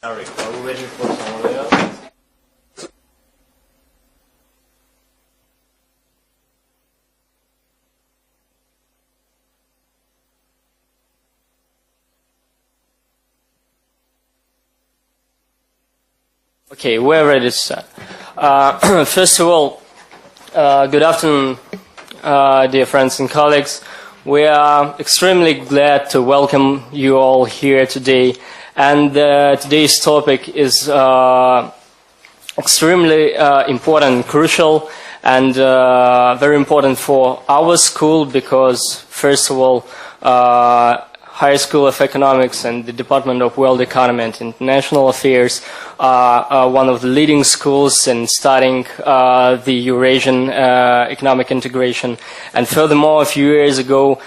Eric, are we waiting for someone else? Okay, we're ready to start. First of all, good afternoon, dear friends and colleagues. We are extremely glad to welcome you all here today. And today's topic is extremely important, crucial, and very important for our school because, first of all, Higher School of Economics and the Department of World Economy and International Affairs are one of the leading schools in studying the Eurasian economic integration. And furthermore, a few years ago,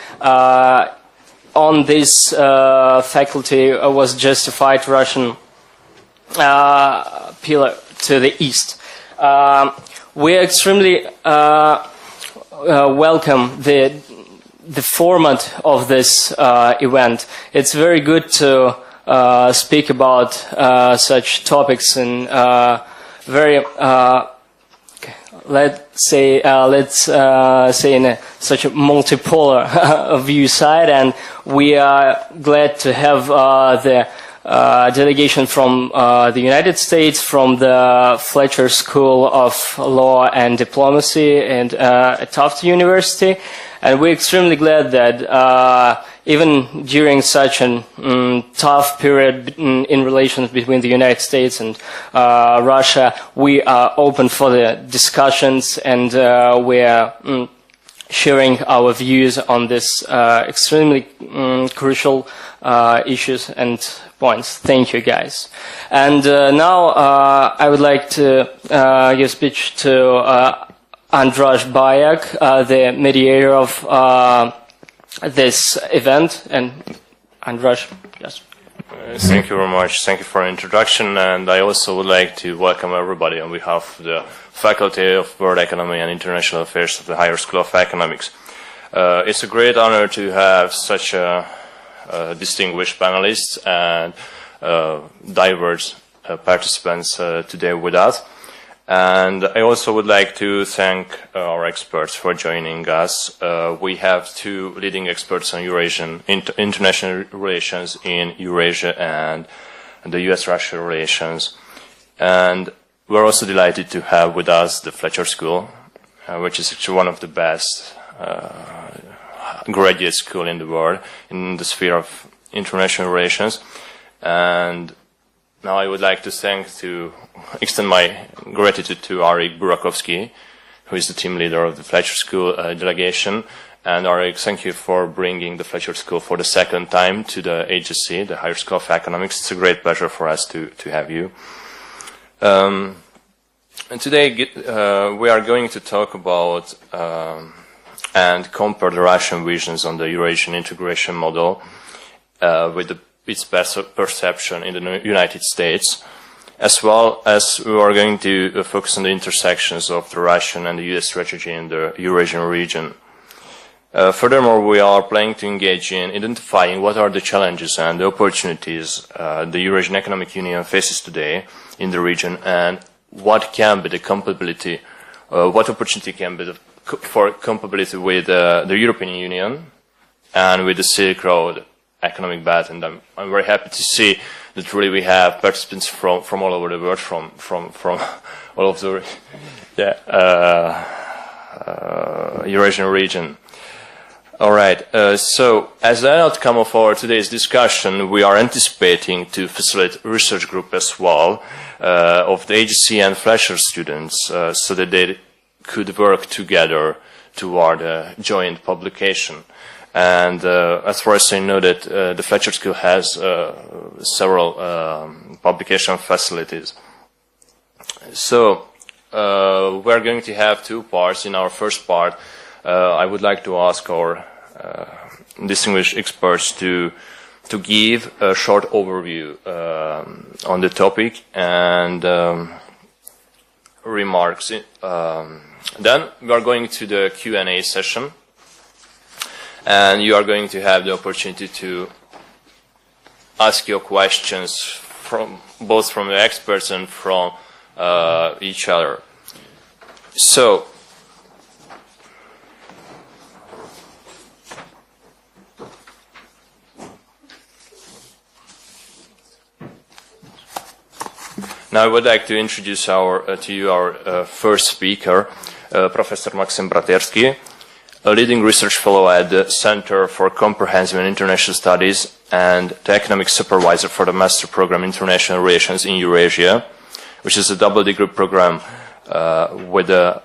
on this faculty was justified Russian pillar to the east. We extremely welcome the format of this event. It's very good to speak about such topics in very let's say in such a multipolar view side, and we are glad to have the delegation from the United States, from the Fletcher School of Law and Diplomacy and at Tufts University. And we're extremely glad that even during such a tough period in relations between the United States and Russia, we are open for the discussions, and we are sharing our views on this extremely crucial issues and points. Thank you, guys. And now I would like to give speech to Andras Bayak, the mediator of this event. And Andras, yes. Thank you very much. Thank you for the introduction. And I also would like to welcome everybody on behalf of the Faculty of World Economy and International Affairs of the Higher School of Economics. It's a great honor to have such distinguished panelists and diverse participants today with us. And I also would like to thank our experts for joining us. We have two leading experts on Eurasian international relations in Eurasia and the US-Russia relations. And we're also delighted to have with us the Fletcher School, which is actually one of the best graduate school in the world in the sphere of international relations. And now I would like to extend my gratitude to Arik Burakovsky, who is the team leader of the Fletcher School delegation. And Arik, thank you for bringing the Fletcher School for the second time to the HSC, the Higher School of Economics. It's a great pleasure for us to have you. And today we are going to talk about and compare the Russian visions on the Eurasian integration model with its perception in the United States, as well as we are going to focus on the intersections of the Russian and the US strategy in the Eurasian region. Furthermore, we are planning to engage in identifying what are the challenges and the opportunities the Eurasian Economic Union faces today in the region, and what can be the compatibility, what opportunity can be for compatibility with the European Union and with the Silk Road economic belt. And I'm very happy to see that really we have participants from all over the world, from all of the Eurasian region. All right. So, as an outcome of our today's discussion, we are anticipating to facilitate a research group as well of the HSC and Fletcher students, so that they could work together toward a joint publication. And as far as I know, that the Fletcher School has several publication facilities. So we're going to have two parts. In our first part, I would like to ask our distinguished experts to give a short overview on the topic and remarks. Then we are going to the Q&A session, and you are going to have the opportunity to ask your questions both from the experts and from each other. So, now I would like to introduce to you our first speaker, Professor Maxim Bratersky, a leading research fellow at the Center for Comprehensive and International Studies and the economic supervisor for the Master Program International Relations in Eurasia, which is a double-degree program with the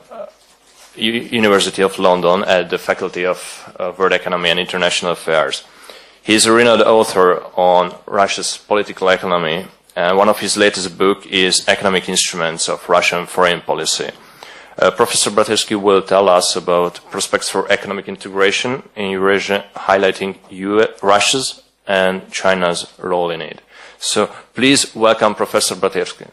University of London at the Faculty of World Economy and International Affairs. He is a renowned author on Russia's political economy, and one of his latest books is Economic Instruments of Russian Foreign Policy. Professor Bratersky will tell us about prospects for economic integration in Eurasia, highlighting Russia's and China's role in it. So please welcome Professor Bratersky.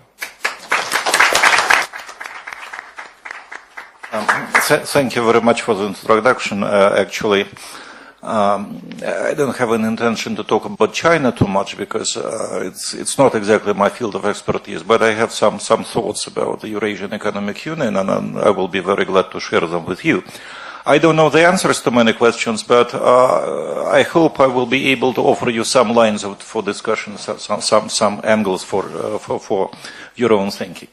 Thank you very much for the introduction. Actually, I don't have an intention to talk about China too much because it's not exactly my field of expertise, but I have some thoughts about the Eurasian Economic Union, and I will be very glad to share them with you. I don't know the answers to many questions, but I hope I will be able to offer you some lines for discussion, some angles for your own thinking.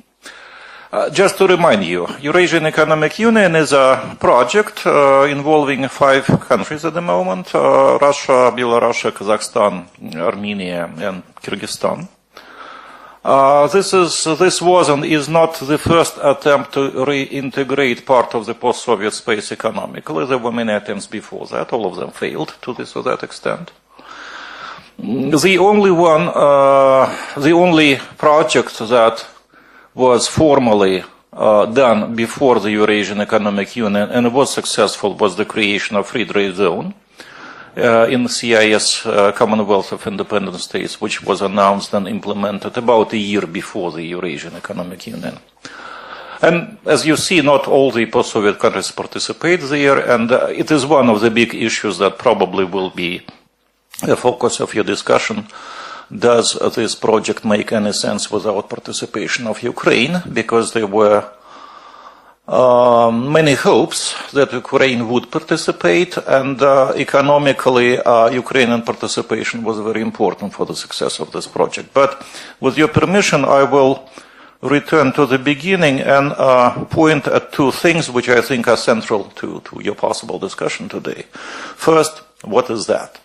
Just to remind you, Eurasian Economic Union is a project involving 5 countries at the moment, Russia, Belarus, Kazakhstan, Armenia and Kyrgyzstan. This was and is not the first attempt to reintegrate part of the post-Soviet space economically. There were many attempts before that, all of them failed to this or that extent. The only project that was formally done before the Eurasian Economic Union and was successful was the creation of free trade zone in the CCEIS, Commonwealth of Independent States, which was announced and implemented about a year before the Eurasian Economic Union. And as you see, not all the post-Soviet countries participate there, and it is one of the big issues that probably will be the focus of your discussion. Does this project make any sense without participation of Ukraine? Because there were many hopes that Ukraine would participate, and economically Ukrainian participation was very important for the success of this project. But with your permission, I will return to the beginning and point at 2 things which I think are central to your possible discussion today. First, what is that?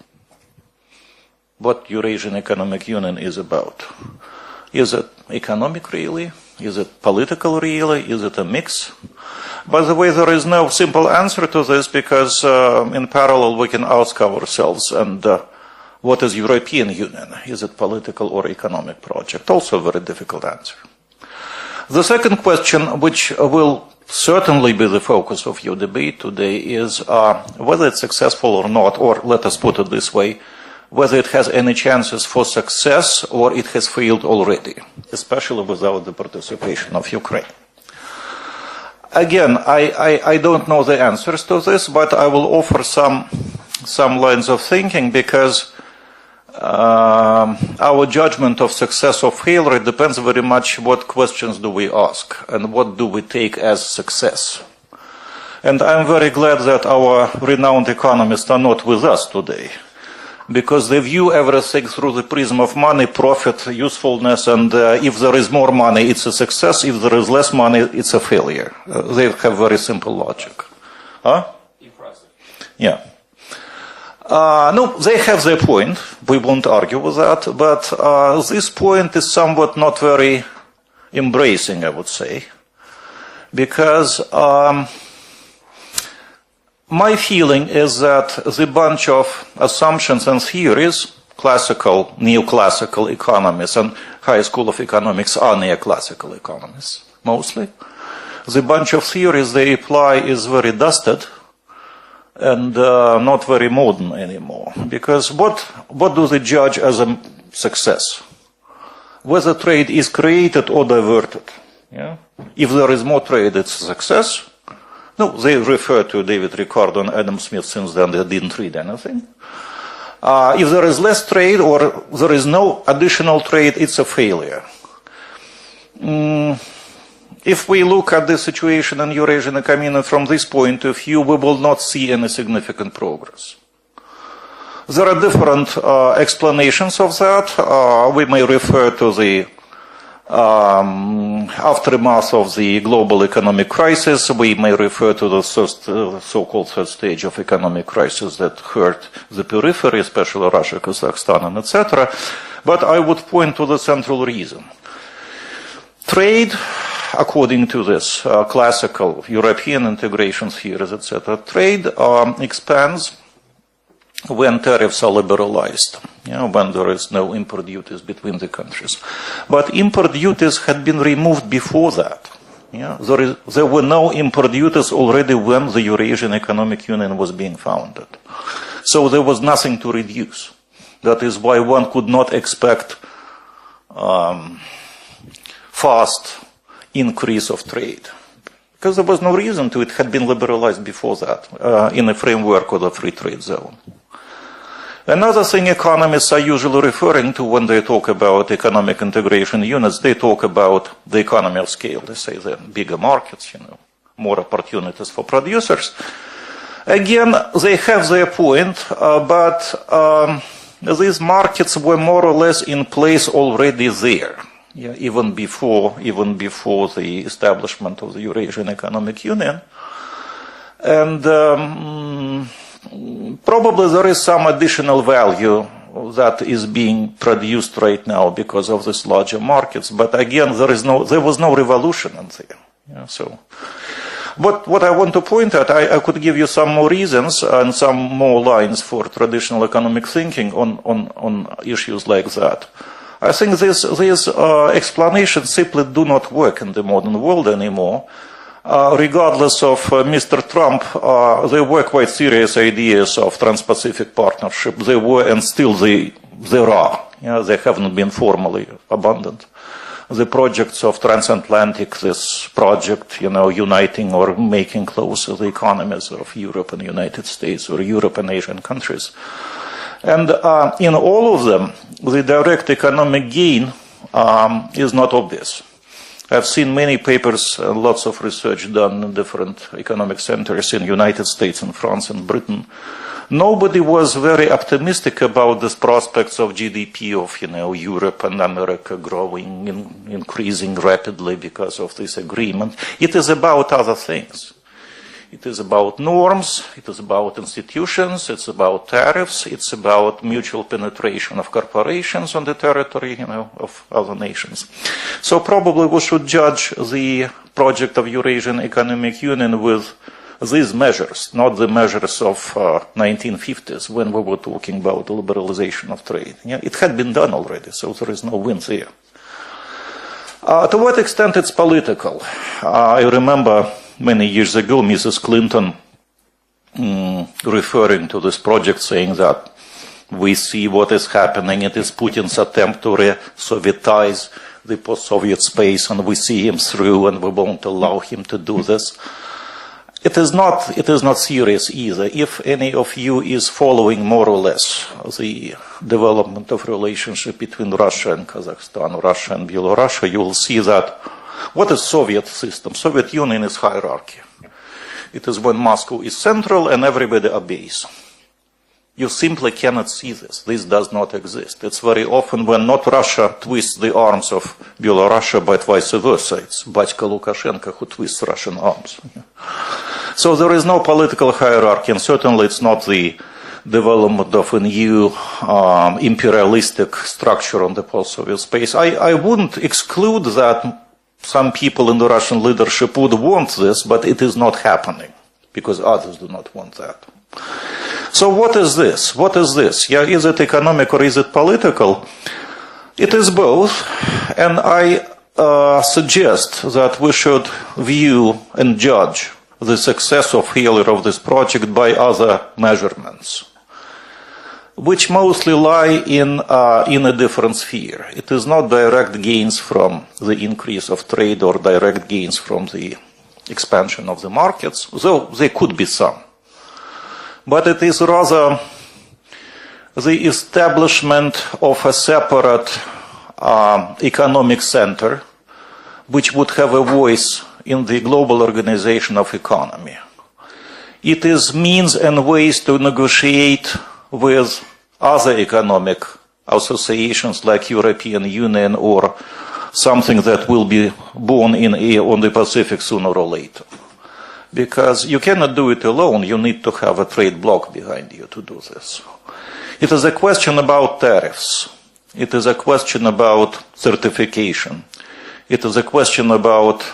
What Eurasian Economic Union is about. Is it economic really? Is it political really? Is it a mix? By the way, there is no simple answer to this because in parallel we can ask ourselves, and what is European Union? Is it political or economic project? Also a very difficult answer. The second question, which will certainly be the focus of your debate today, is whether it's successful or not, or let us put it this way, whether it has any chances for success or it has failed already, especially without the participation of Ukraine. Again, I don't know the answers to this, but I will offer some lines of thinking because our judgment of success or failure depends very much what questions do we ask and what do we take as success. And I'm very glad that our renowned economists are not with us today, because they view everything through the prism of money, profit, usefulness, and if there is more money, it's a success. If there is less money, it's a failure. They have very simple logic. Huh? Yeah. No, they have their point. We won't argue with that. But this point is somewhat not very embracing, I would say, because my feeling is that the bunch of assumptions and theories, classical, neoclassical economists and high school of economics are neoclassical economists, mostly. The bunch of theories they apply is very dusted and not very modern anymore. Because what do they judge as a success? Whether trade is created or diverted. Yeah? If there is more trade, it's a success. No, they refer to David Ricardo and Adam Smith since then they didn't read anything. If there is less trade or there is no additional trade, it's a failure. If we look at the situation in Eurasian economy from this point of view, we will not see any significant progress. There are different explanations of that. We may refer to the aftermath of the global economic crisis. We may refer to the so-called third stage of economic crisis that hurt the periphery, especially Russia, Kazakhstan, and etc. But I would point to the central reason. Trade, according to this classical European integration theories, etc., trade expands when tariffs are liberalized, when there is no import duties between the countries. But import duties had been removed before that. There were no import duties already when the Eurasian Economic Union was being founded. So there was nothing to reduce. That is why one could not expect fast increase of trade. Because there was no reason to. It had been liberalized before that in a framework of the free trade zone. Another thing economists are usually referring to when they talk about economic integration units, they talk about the economy of scale. They say the bigger markets, more opportunities for producers. Again, they have their point, but these markets were more or less in place already there, even before the establishment of the Eurasian Economic Union. And probably there is some additional value that is being produced right now because of these larger markets. But again, there was no revolution in there. So, but what I want to point out, I could give you some more reasons and some more lines for traditional economic thinking on issues like that. I think these explanations simply do not work in the modern world anymore. Regardless of Mr. Trump, there were quite serious ideas of Trans-Pacific Partnership. There were and still there are. They haven't been formally abandoned. The projects of transatlantic, this project, uniting or making closer the economies of Europe and the United States or Europe and Asian countries. And in all of them, the direct economic gain is not obvious. I've seen many papers and lots of research done in different economic centers in the United States and France and Britain. Nobody was very optimistic about the prospects of GDP of, Europe and America growing, increasing rapidly because of this agreement. It is about other things. It is about norms, it is about institutions, it's about tariffs, it's about mutual penetration of corporations on the territory, of other nations. So probably we should judge the project of Eurasian Economic Union with these measures, not the measures of 1950s when we were talking about the liberalization of trade. It had been done already, so there is no win there. To what extent it's political? I remember many years ago, Mrs. Clinton referring to this project, saying that we see what is happening. It is Putin's attempt to re-Sovietize the post-Soviet space, and we see him through, and we won't allow him to do this. It is not serious either. If any of you is following more or less the development of relationship between Russia and Kazakhstan, Russia and Belarus, you will see that what is Soviet system? Soviet Union is hierarchy. It is when Moscow is central and everybody obeys. You simply cannot see this. This does not exist. It's very often when not Russia twists the arms of Belarus, but vice versa. It's Batьka Lukashenko who twists Russian arms. So there is no political hierarchy, and certainly it's not the development of a new imperialistic structure on the post-Soviet space. I wouldn't exclude that some people in the Russian leadership would want this, but it is not happening because others do not want that. So what is this? What is this? Is it economic or is it political? It is both, and I suggest that we should view and judge the success or failure of this project by other measurements, which mostly lie in a different sphere. It is not direct gains from the increase of trade or direct gains from the expansion of the markets, though there could be some. But it is rather the establishment of a separate economic center which would have a voice in the global organization of economy. It is means and ways to negotiate with other economic associations like European Union or something that will be born on the Pacific sooner or later. Because you cannot do it alone, you need to have a trade bloc behind you to do this. It is a question about tariffs. It is a question about certification. It is a question about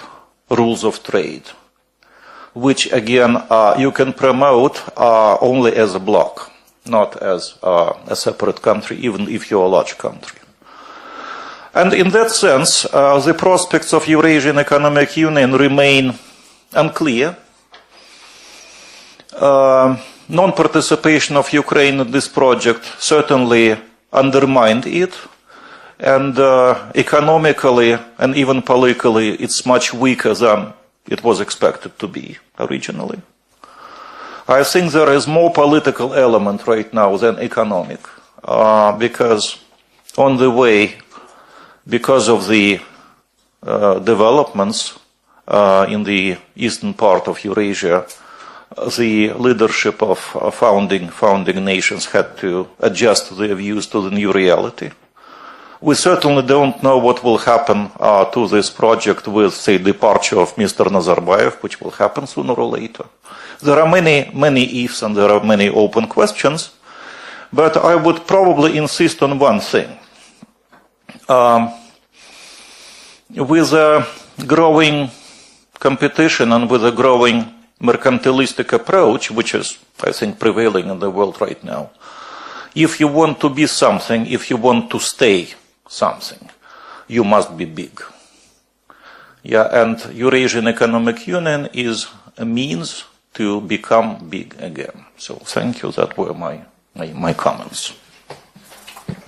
rules of trade, which again you can promote only as a bloc, not as a separate country, even if you're a large country. And in that sense, the prospects of Eurasian Economic Union remain unclear. Non-participation of Ukraine in this project certainly undermined it, and economically and even politically it's much weaker than it was expected to be originally. I think there is more political element right now than economic, because on the way, because of the developments in the eastern part of Eurasia, the leadership of founding nations had to adjust their views to the new reality. We certainly don't know what will happen to this project with the departure of Mr. Nazarbayev, which will happen sooner or later. There are many ifs and there are many open questions, but I would probably insist on one thing. With a growing competition and with a growing mercantilistic approach, which is, I think, prevailing in the world right now, if you want to be something, if you want to stay something, you must be big. Yeah, and Eurasian Economic Union is a means to become big again. So thank you, that were my comments.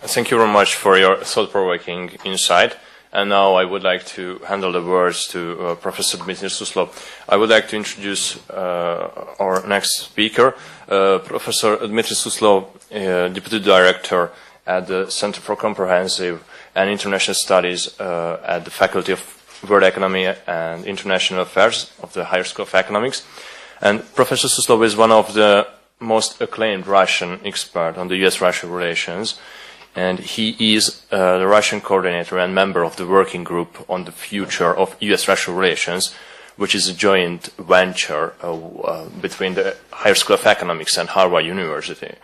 Thank you very much for your thought-provoking insight. And now I would like to handle the words to Professor Dmitry Suslov. I would like to introduce our next speaker, Professor Dmitry Suslov, Deputy Director at the Center for Comprehensive and International Studies at the Faculty of World Economy and International Affairs of the Higher School of Economics. And Professor Suslov is one of the most acclaimed Russian experts on the US-Russia relations. And he is the Russian coordinator and member of the working group on the future of US-Russia relations, which is a joint venture between the Higher School of Economics and Harvard University.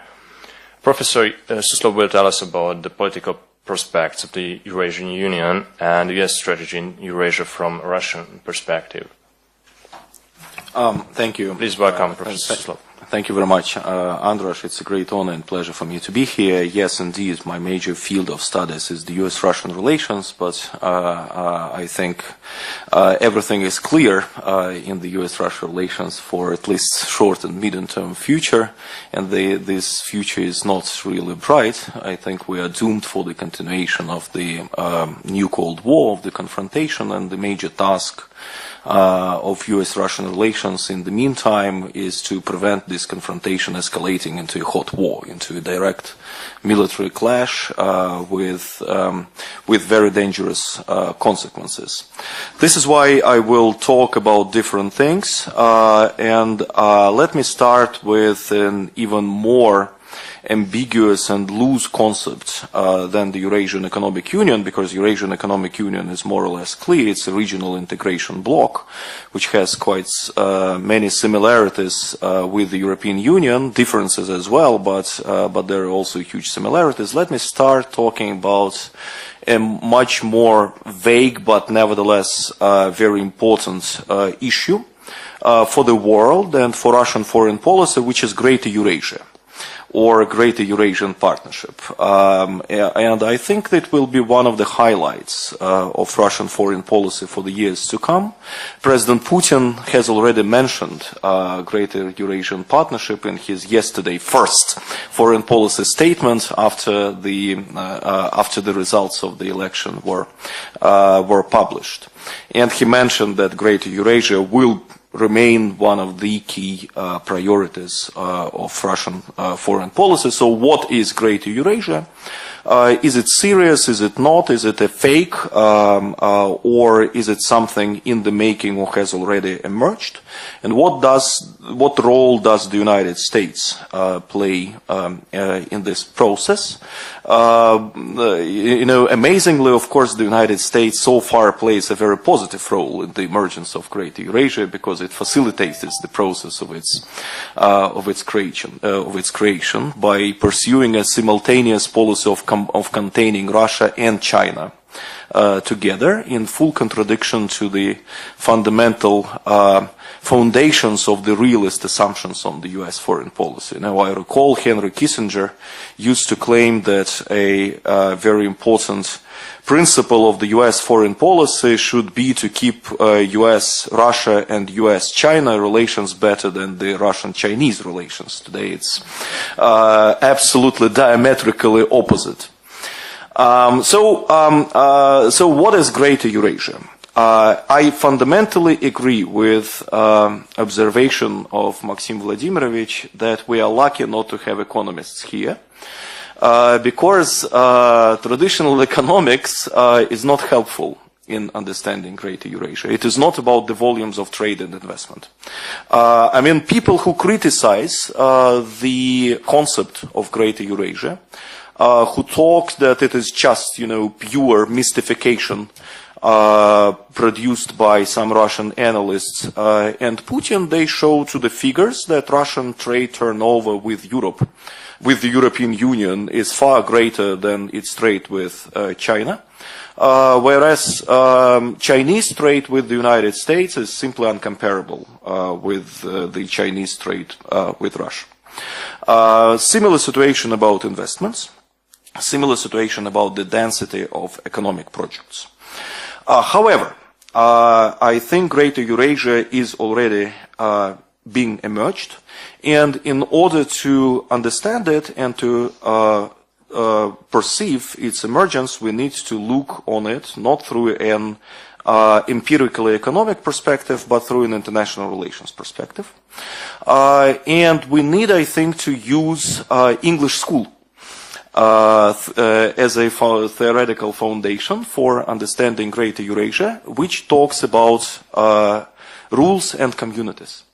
Professor Suslov will tell us about the political prospects of the Eurasian Union and the US strategy in Eurasia from a Russian perspective. Thank you. Please welcome Professor Suslov. Thank you very much, Andras. It's a great honor and pleasure for me to be here. Yes, indeed, my major field of studies is the US-Russian relations, but I think everything is clear in the US-Russia relations for at least short and medium-term future, and this future is not really bright. I think we are doomed for the continuation of the new Cold War, of the confrontation, and the major task of US-Russian relations in the meantime is to prevent this confrontation escalating into a hot war, into a direct military clash with very dangerous consequences. This is why I will talk about different things, and let me start with an even more ambiguous and loose concept than the Eurasian Economic Union, because Eurasian Economic Union is more or less clear. It's a regional integration bloc, which has quite many similarities with the European Union, differences as well, but there are also huge similarities. Let me start talking about a much more vague but nevertheless very important issue for the world and for Russian foreign policy, which is Greater Eurasia, or Greater Eurasian Partnership. And I think that will be one of the highlights of Russian foreign policy for the years to come. President Putin has already mentioned Greater Eurasian Partnership in his yesterday first foreign policy statement after the results of the election were published. And he mentioned that Greater Eurasia will remain one of the key priorities of Russian foreign policy. So what is Greater Eurasia? Is it serious? Is it not? Is it a fake? Or is it something in the making or has already emerged? And what role does the United States play in this process? Amazingly, of course, the United States so far plays a very positive role in the emergence of Greater Eurasia because it facilitates the process of its creation by pursuing a simultaneous policy of containing Russia and China together, in full contradiction to the fundamental foundations of the realist assumptions on the U.S. foreign policy. Now, I recall Henry Kissinger used to claim that a very important principle of the U.S. foreign policy should be to keep U.S.-Russia and U.S.-China relations better than the Russian-Chinese relations. Today it's absolutely diametrically opposite. So what is Greater Eurasia? I fundamentally agree with observation of Maxim Vladimirovich that we are lucky not to have economists here. Because traditional economics is not helpful in understanding Greater Eurasia. It is not about the volumes of trade and investment. I mean, people who criticize the concept of Greater Eurasia, who talk that it is just, pure mystification produced by some Russian analysts and Putin, they show to the figures that Russian trade turnover with Europe, with the European Union, is far greater than its trade with China, whereas Chinese trade with the United States is simply uncomparable with the Chinese trade with Russia. Similar situation about investments, similar situation about the density of economic projects. However, I think Greater Eurasia is already being emerged, and in order to understand it and to perceive its emergence, we need to look on it not through an empirically economic perspective, but through an international relations perspective. And we need, I think, to use English school as a theoretical foundation for understanding Greater Eurasia, which talks about rules and communities.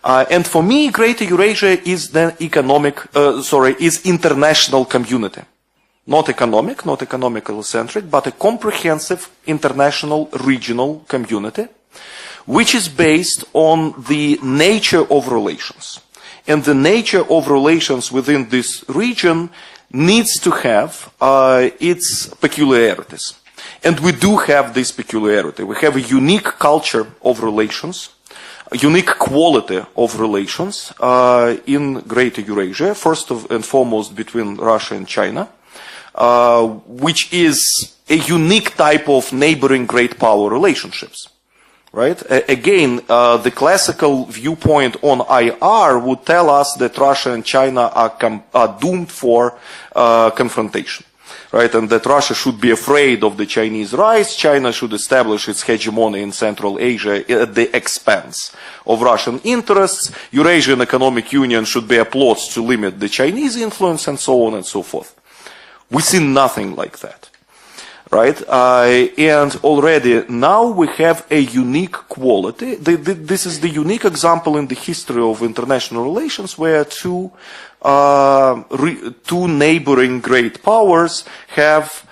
And for me, Greater Eurasia is the is international community. Not economic, not economically centric, but a comprehensive international regional community, which is based on the nature of relations. And the nature of relations within this region needs to have its peculiarities. And we do have this peculiarity. We have a unique culture of relations, a unique quality of relations in Greater Eurasia, first and foremost between Russia and China, which is a unique type of neighboring great power relationships. Right? Again, the classical viewpoint on IR would tell us that Russia and China are doomed for confrontation. Right? And that Russia should be afraid of the Chinese rise, China should establish its hegemony in Central Asia at the expense of Russian interests, Eurasian Economic Union should be a plot to limit the Chinese influence, and so on and so forth. We see nothing like that. Right? And already now we have a unique quality. This is the unique example in the history of international relations where two neighboring great powers have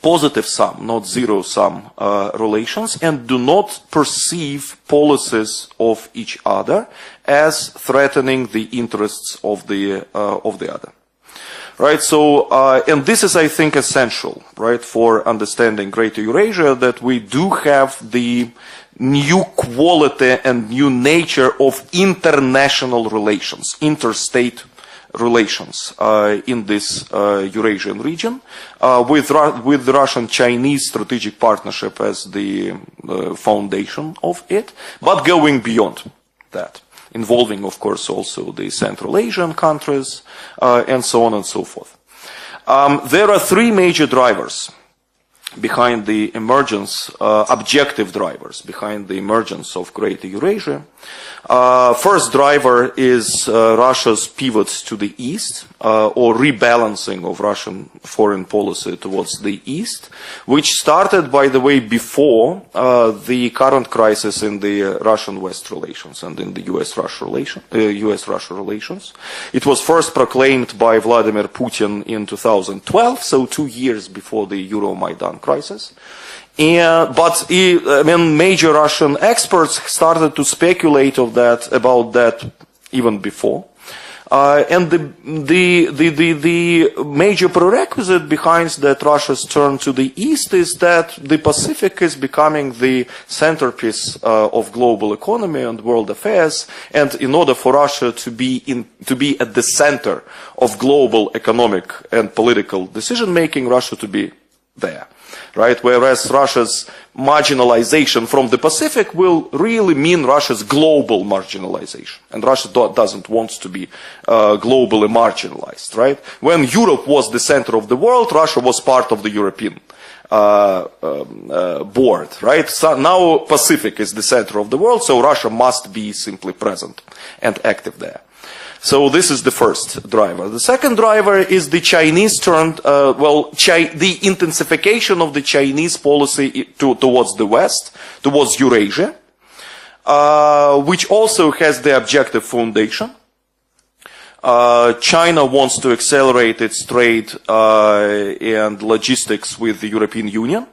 positive sum, not zero sum relations, and do not perceive policies of each other as threatening the interests of the other. Right, so, and this is, I think, essential, right, for understanding Greater Eurasia, that we do have the new quality and new nature of international relations, interstate relations, in this Eurasian region, with the Russian-Chinese strategic partnership as the foundation of it, but going beyond that, involving, of course, also the Central Asian countries, and so on and so forth. There are three major drivers behind the emergence, objective drivers behind the emergence of Greater Eurasia. First driver is Russia's pivot to the east, or rebalancing of Russian foreign policy towards the east, which started, by the way, before the current crisis in the Russian-West relations and in the US-Russia relations. It was first proclaimed by Vladimir Putin in 2012, so 2 years before the Euromaidan crisis. But major Russian experts started to speculate about that even before. And the major prerequisite behind that Russia's turn to the east is that the Pacific is becoming the centerpiece of global economy and world affairs, and in order for Russia to be at the center of global economic and political decision making, Russia to be there. Right? Whereas Russia's marginalization from the Pacific will really mean Russia's global marginalization. And Russia doesn't want to be globally marginalized, right? When Europe was the center of the world, Russia was part of the European board, right? So now Pacific is the center of the world, so Russia must be simply present and active there. So this is the first driver. The second driver is the Chinese the intensification of the Chinese policy towards the West, towards Eurasia, which also has the objective foundation. China wants to accelerate its trade and logistics with the European Union.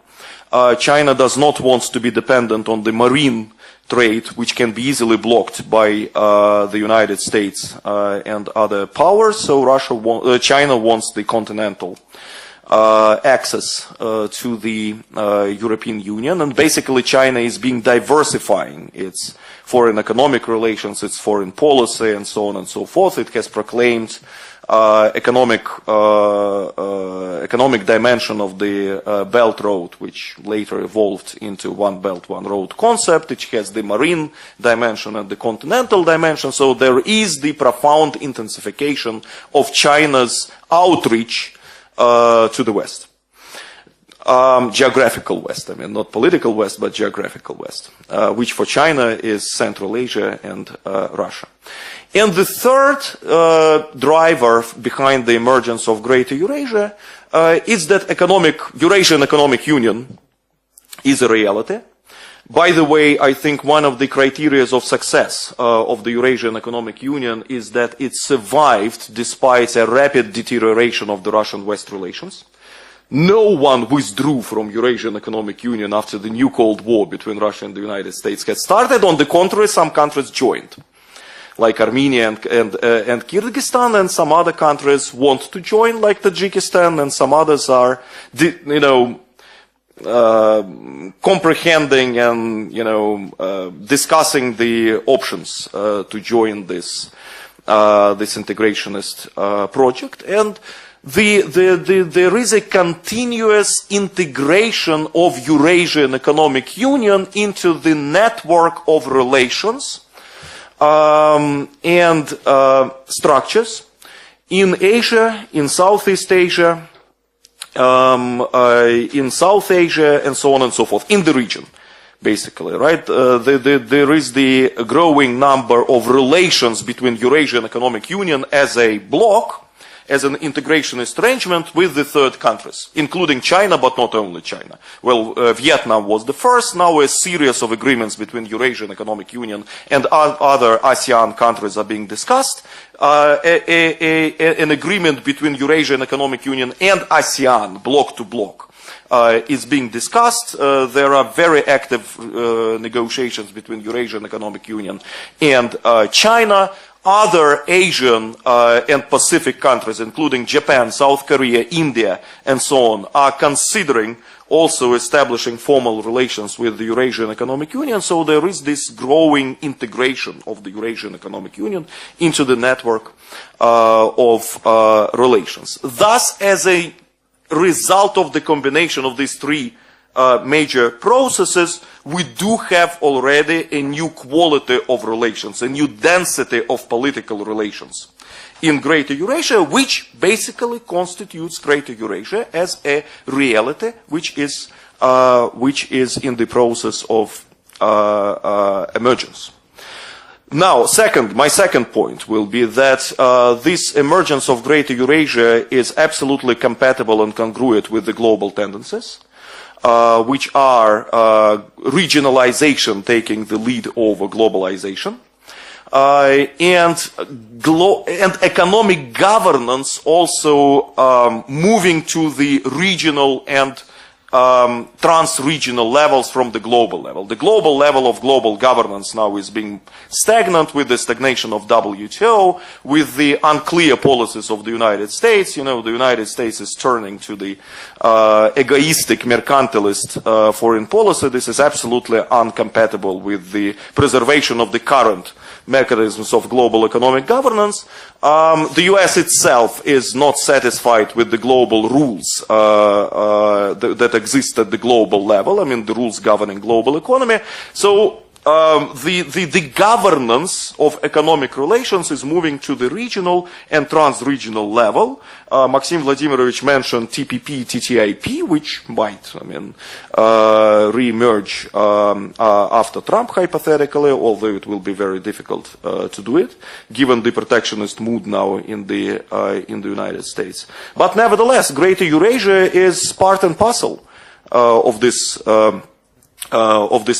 China does not want to be dependent on the marine trade, which can be easily blocked by the United States and other powers. So China wants the continental access to the European Union, and basically China is diversifying its foreign economic relations, its foreign policy, and so on and so forth. It has proclaimed economic dimension of the Belt Road, which later evolved into One Belt, One Road concept. It has the marine dimension and the continental dimension. So there is the profound intensification of China's outreach to the West. Geographical West, not political West, but geographical West, which for China is Central Asia and Russia. And the third driver behind the emergence of Greater Eurasia is that Eurasian Economic Union is a reality. By the way, I think one of the criteria of success of the Eurasian Economic Union is that it survived despite a rapid deterioration of the Russian-West relations. No one withdrew from Eurasian Economic Union after the new Cold War between Russia and the United States had started. On the contrary, some countries joined, like Armenia and Kyrgyzstan, and some other countries want to join, like Tajikistan, and some others are, comprehending and discussing the options to join this integrationist project. And there is a continuous integration of Eurasian Economic Union into the network of relations and structures in Asia, in Southeast Asia, in South Asia, and so on and so forth, in the region, basically, right? There is the growing number of relations between Eurasian Economic Union as a bloc, as an integrationist arrangement with the third countries, including China, but not only China. Well, Vietnam was the first. Now a series of agreements between Eurasian Economic Union and other ASEAN countries are being discussed. An agreement between Eurasian Economic Union and ASEAN, bloc to bloc, is being discussed. There are very active negotiations between Eurasian Economic Union and China. Other Asian and Pacific countries, including Japan, South Korea, India, and so on, are considering also establishing formal relations with the Eurasian Economic Union. So there is this growing integration of the Eurasian Economic Union into the network of relations. Thus, as a result of the combination of these three major processes, we do have already a new quality of relations, a new density of political relations. in Greater Eurasia, which basically constitutes Greater Eurasia as a reality which is in the process of emergence. Now, my second point will be that this emergence of Greater Eurasia is absolutely compatible and congruent with the global tendencies, which are regionalization taking the lead over globalization, and economic governance also moving to the regional and trans-regional levels from the global level. The global level of global governance now is being stagnant with the stagnation of WTO, with the unclear policies of the United States. You know, the United States is turning to the egoistic, mercantilist foreign policy. This is absolutely incompatible with the preservation of the current mechanisms of global economic governance. The US itself is not satisfied with the global rules that exist at the global level. I mean, the rules governing global economy. So the governance of economic relations is moving to the regional and trans-regional level. Maxim Vladimirovich mentioned TPP, TTIP, which might, re-emerge after Trump, hypothetically, although it will be very difficult to do it, given the protectionist mood now in the United States. But nevertheless, Greater Eurasia is part and parcel of this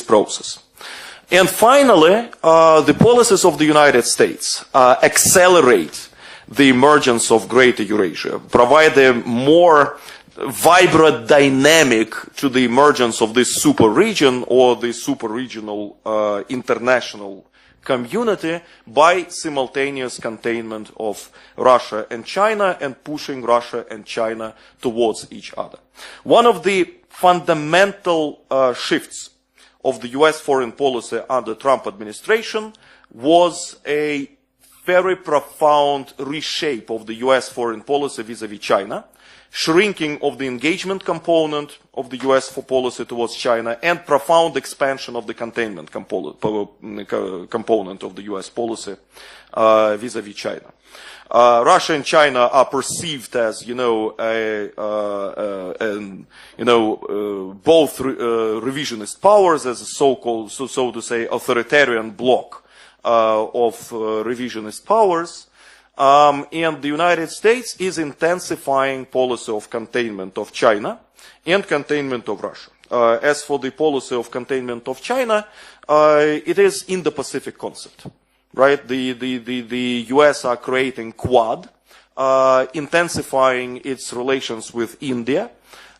process. And finally, the policies of the United States accelerate the emergence of Greater Eurasia, provide a more vibrant dynamic to the emergence of this super region or the super regional international community by simultaneous containment of Russia and China and pushing Russia and China towards each other. One of the fundamental shifts of the US foreign policy under Trump administration was a very profound reshape of the US foreign policy vis-à-vis China, shrinking of the engagement component of the US policy towards China, and profound expansion of the containment component of the US policy vis-à-vis China. Russia and China are perceived as, both revisionist powers, as a so-called, so to say, authoritarian bloc of revisionist powers. And the United States is intensifying policy of containment of China and containment of Russia. As for the policy of containment of China, it is Indo-Pacific concept. Right, the US are creating Quad, intensifying its relations with India,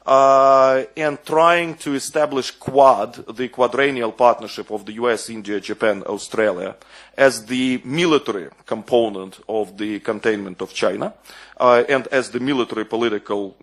and trying to establish Quad, the quadrennial partnership of the US, India, Japan, Australia, as the military component of the containment of China, and as the military political,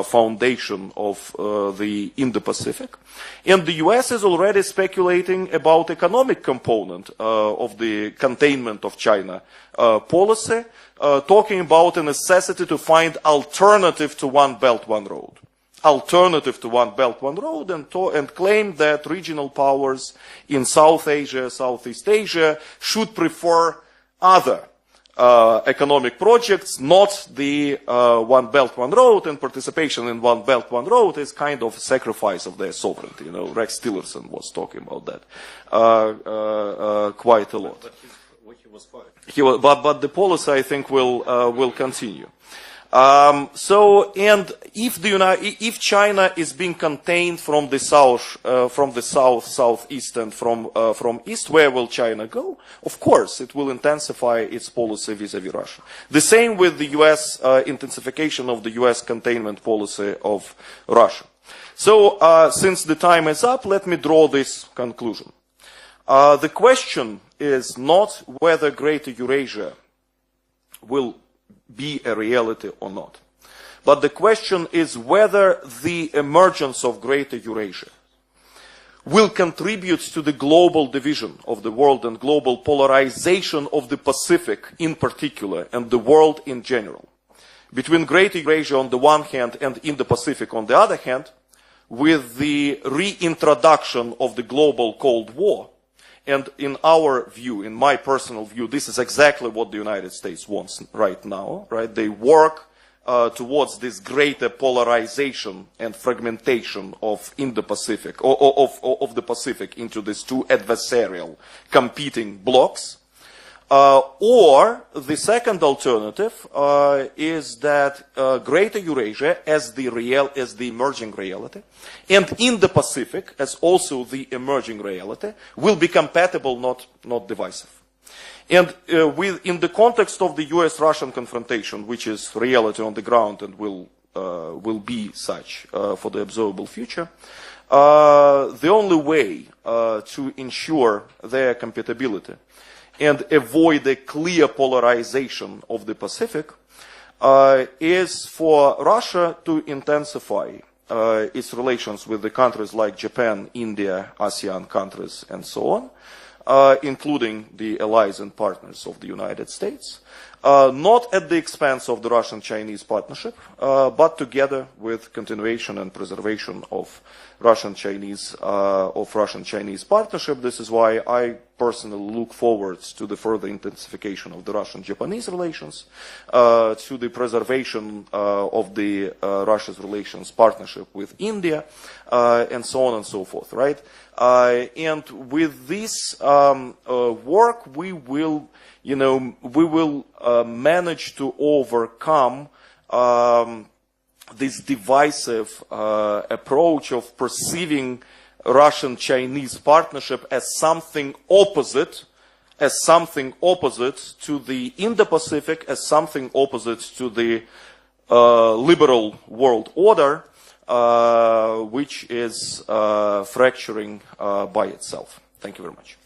foundation of the Indo-Pacific. And the US is already speculating about economic component of the containment of China policy, talking about a necessity to find alternative to One Belt, One Road. Alternative to One Belt, One Road, and claim that regional powers in South Asia, Southeast Asia should prefer other economic projects, not the One Belt, One Road, and participation in One Belt, One Road is kind of a sacrifice of their sovereignty. Rex Tillerson was talking about that quite a lot. But the policy, I think, will continue. And if China is being contained from the south, southeast, and from east, where will China go? Of course, it will intensify its policy vis-à-vis Russia. The same with the U.S. Intensification of the U.S. containment policy of Russia. So, since the time is up, let me draw this conclusion. The question is not whether Greater Eurasia will be a reality or not. But the question is whether the emergence of Greater Eurasia will contribute to the global division of the world and global polarization of the Pacific in particular and the world in general. Between Greater Eurasia on the one hand and Indo-Pacific on the other hand, with the reintroduction of the global Cold War and in our view, in my personal view, this is exactly what the United States wants right now, right? They work towards this greater polarization and fragmentation of Indo-Pacific, of the Pacific into these two adversarial competing blocks. Or the second alternative is that Greater Eurasia as the emerging reality, and Indo-Pacific as also the emerging reality, will be compatible, not divisive. And in the context of the US-Russian confrontation, which is reality on the ground and will be such for the observable future, the only way to ensure their compatibility and avoid a clear polarization of the Pacific is for Russia to intensify its relations with the countries like Japan, India, ASEAN countries, and so on, including the allies and partners of the United States, not at the expense of the Russian-Chinese partnership, but together with continuation and preservation of Russian-Chinese partnership. This is why I personally look forward to the further intensification of the Russian-Japanese relations, to the preservation of the Russia's relations partnership with India, and so on and so forth, right? And with this work, we will manage to overcome this divisive approach of perceiving Russian-Chinese partnership as something opposite to the Indo-Pacific, as something opposite to the liberal world order, which is fracturing by itself. Thank you very much.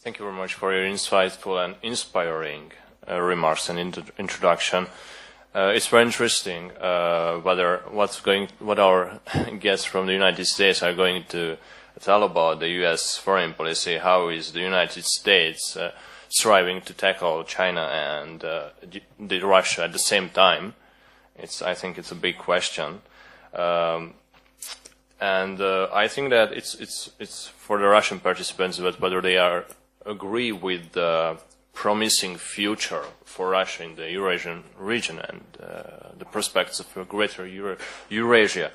Thank you very much for your insightful and inspiring remarks and introduction. It's very interesting what our guests from the United States are going to tell about the U.S. foreign policy. How is the United States striving to tackle China and the Russia at the same time? I think it's a big question, and I think that it's for the Russian participants, but whether they agree with the promising future for Russia in the Eurasian region and the prospects of a greater Eurasia.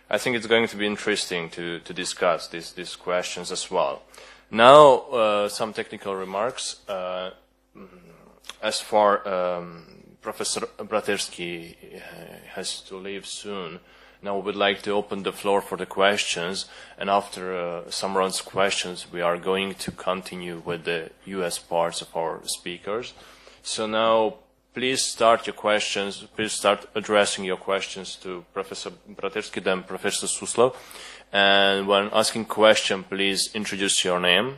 I think it's going to be interesting to discuss these questions as well. Now, some technical remarks. As far Professor Bratersky has to leave soon, now we would like to open the floor for the questions, and after some rounds of questions, we are going to continue with the US parts of our speakers. So now, please start your questions. Please start addressing your questions to Professor Bratersky, then Professor Suslov. And when asking question, please introduce your name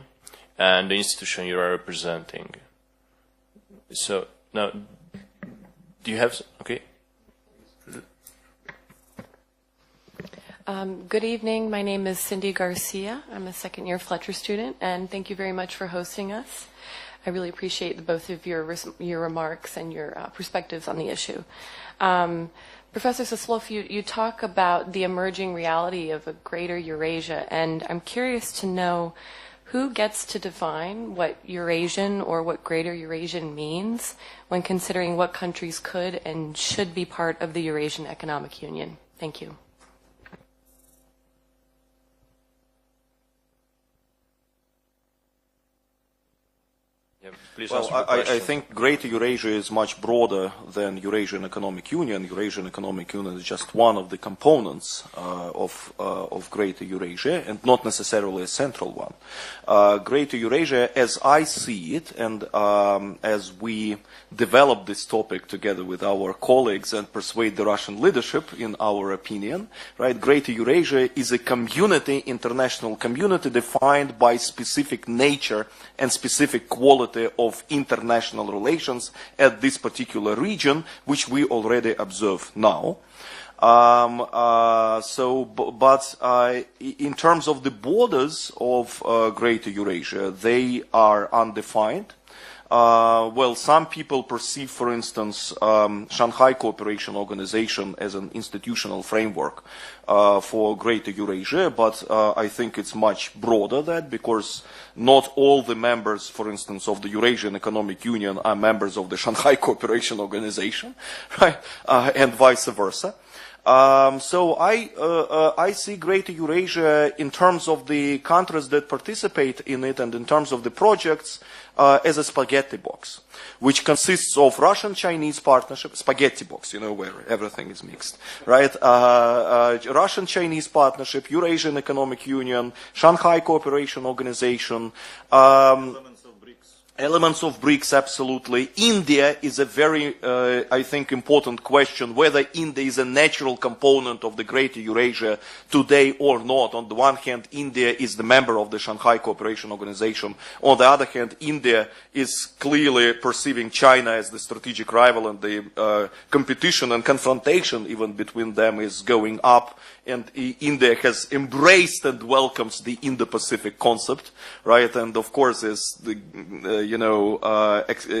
and the institution you are representing. So now, do you have? Okay. Good evening. My name is Cindy Garcia. I'm a second-year Fletcher student, and thank you very much for hosting us. I really appreciate both of your remarks and your perspectives on the issue. Professor Suslov, you talk about the emerging reality of a greater Eurasia, and I'm curious to know who gets to define what Eurasian or what greater Eurasian means when considering what countries could and should be part of the Eurasian Economic Union. Thank you. Well, I think Greater Eurasia is much broader than Eurasian Economic Union. Eurasian Economic Union is just one of the components of Greater Eurasia, and not necessarily a central one. Greater Eurasia, as I see it, and as we develop this topic together with our colleagues and persuade the Russian leadership, in our opinion, right? Greater Eurasia is a community, international community, defined by specific nature and specific quality of international relations at this particular region, which we already observe now. In terms of the borders of Greater Eurasia, they are undefined. Well, some people perceive, for instance, Shanghai Cooperation Organization as an institutional framework for Greater Eurasia, but I think it's much broader than that, because not all the members, for instance, of the Eurasian Economic Union are members of the Shanghai Cooperation Organization, right? And vice versa. So I see Greater Eurasia in terms of the countries that participate in it and in terms of the projects as a spaghetti box, which consists of Russian-Chinese partnership, spaghetti box, you know, where everything is mixed, right? Russian-Chinese partnership, Eurasian Economic Union, Shanghai Cooperation Organization, elements of BRICS, absolutely. India is a very, I think, important question, whether India is a natural component of the Greater Eurasia today or not. On the one hand, India is the member of the Shanghai Cooperation Organization. On the other hand, India is clearly perceiving China as the strategic rival, and the competition and confrontation even between them is going up. And India has embraced and welcomes the Indo-Pacific concept, right? And of course is the,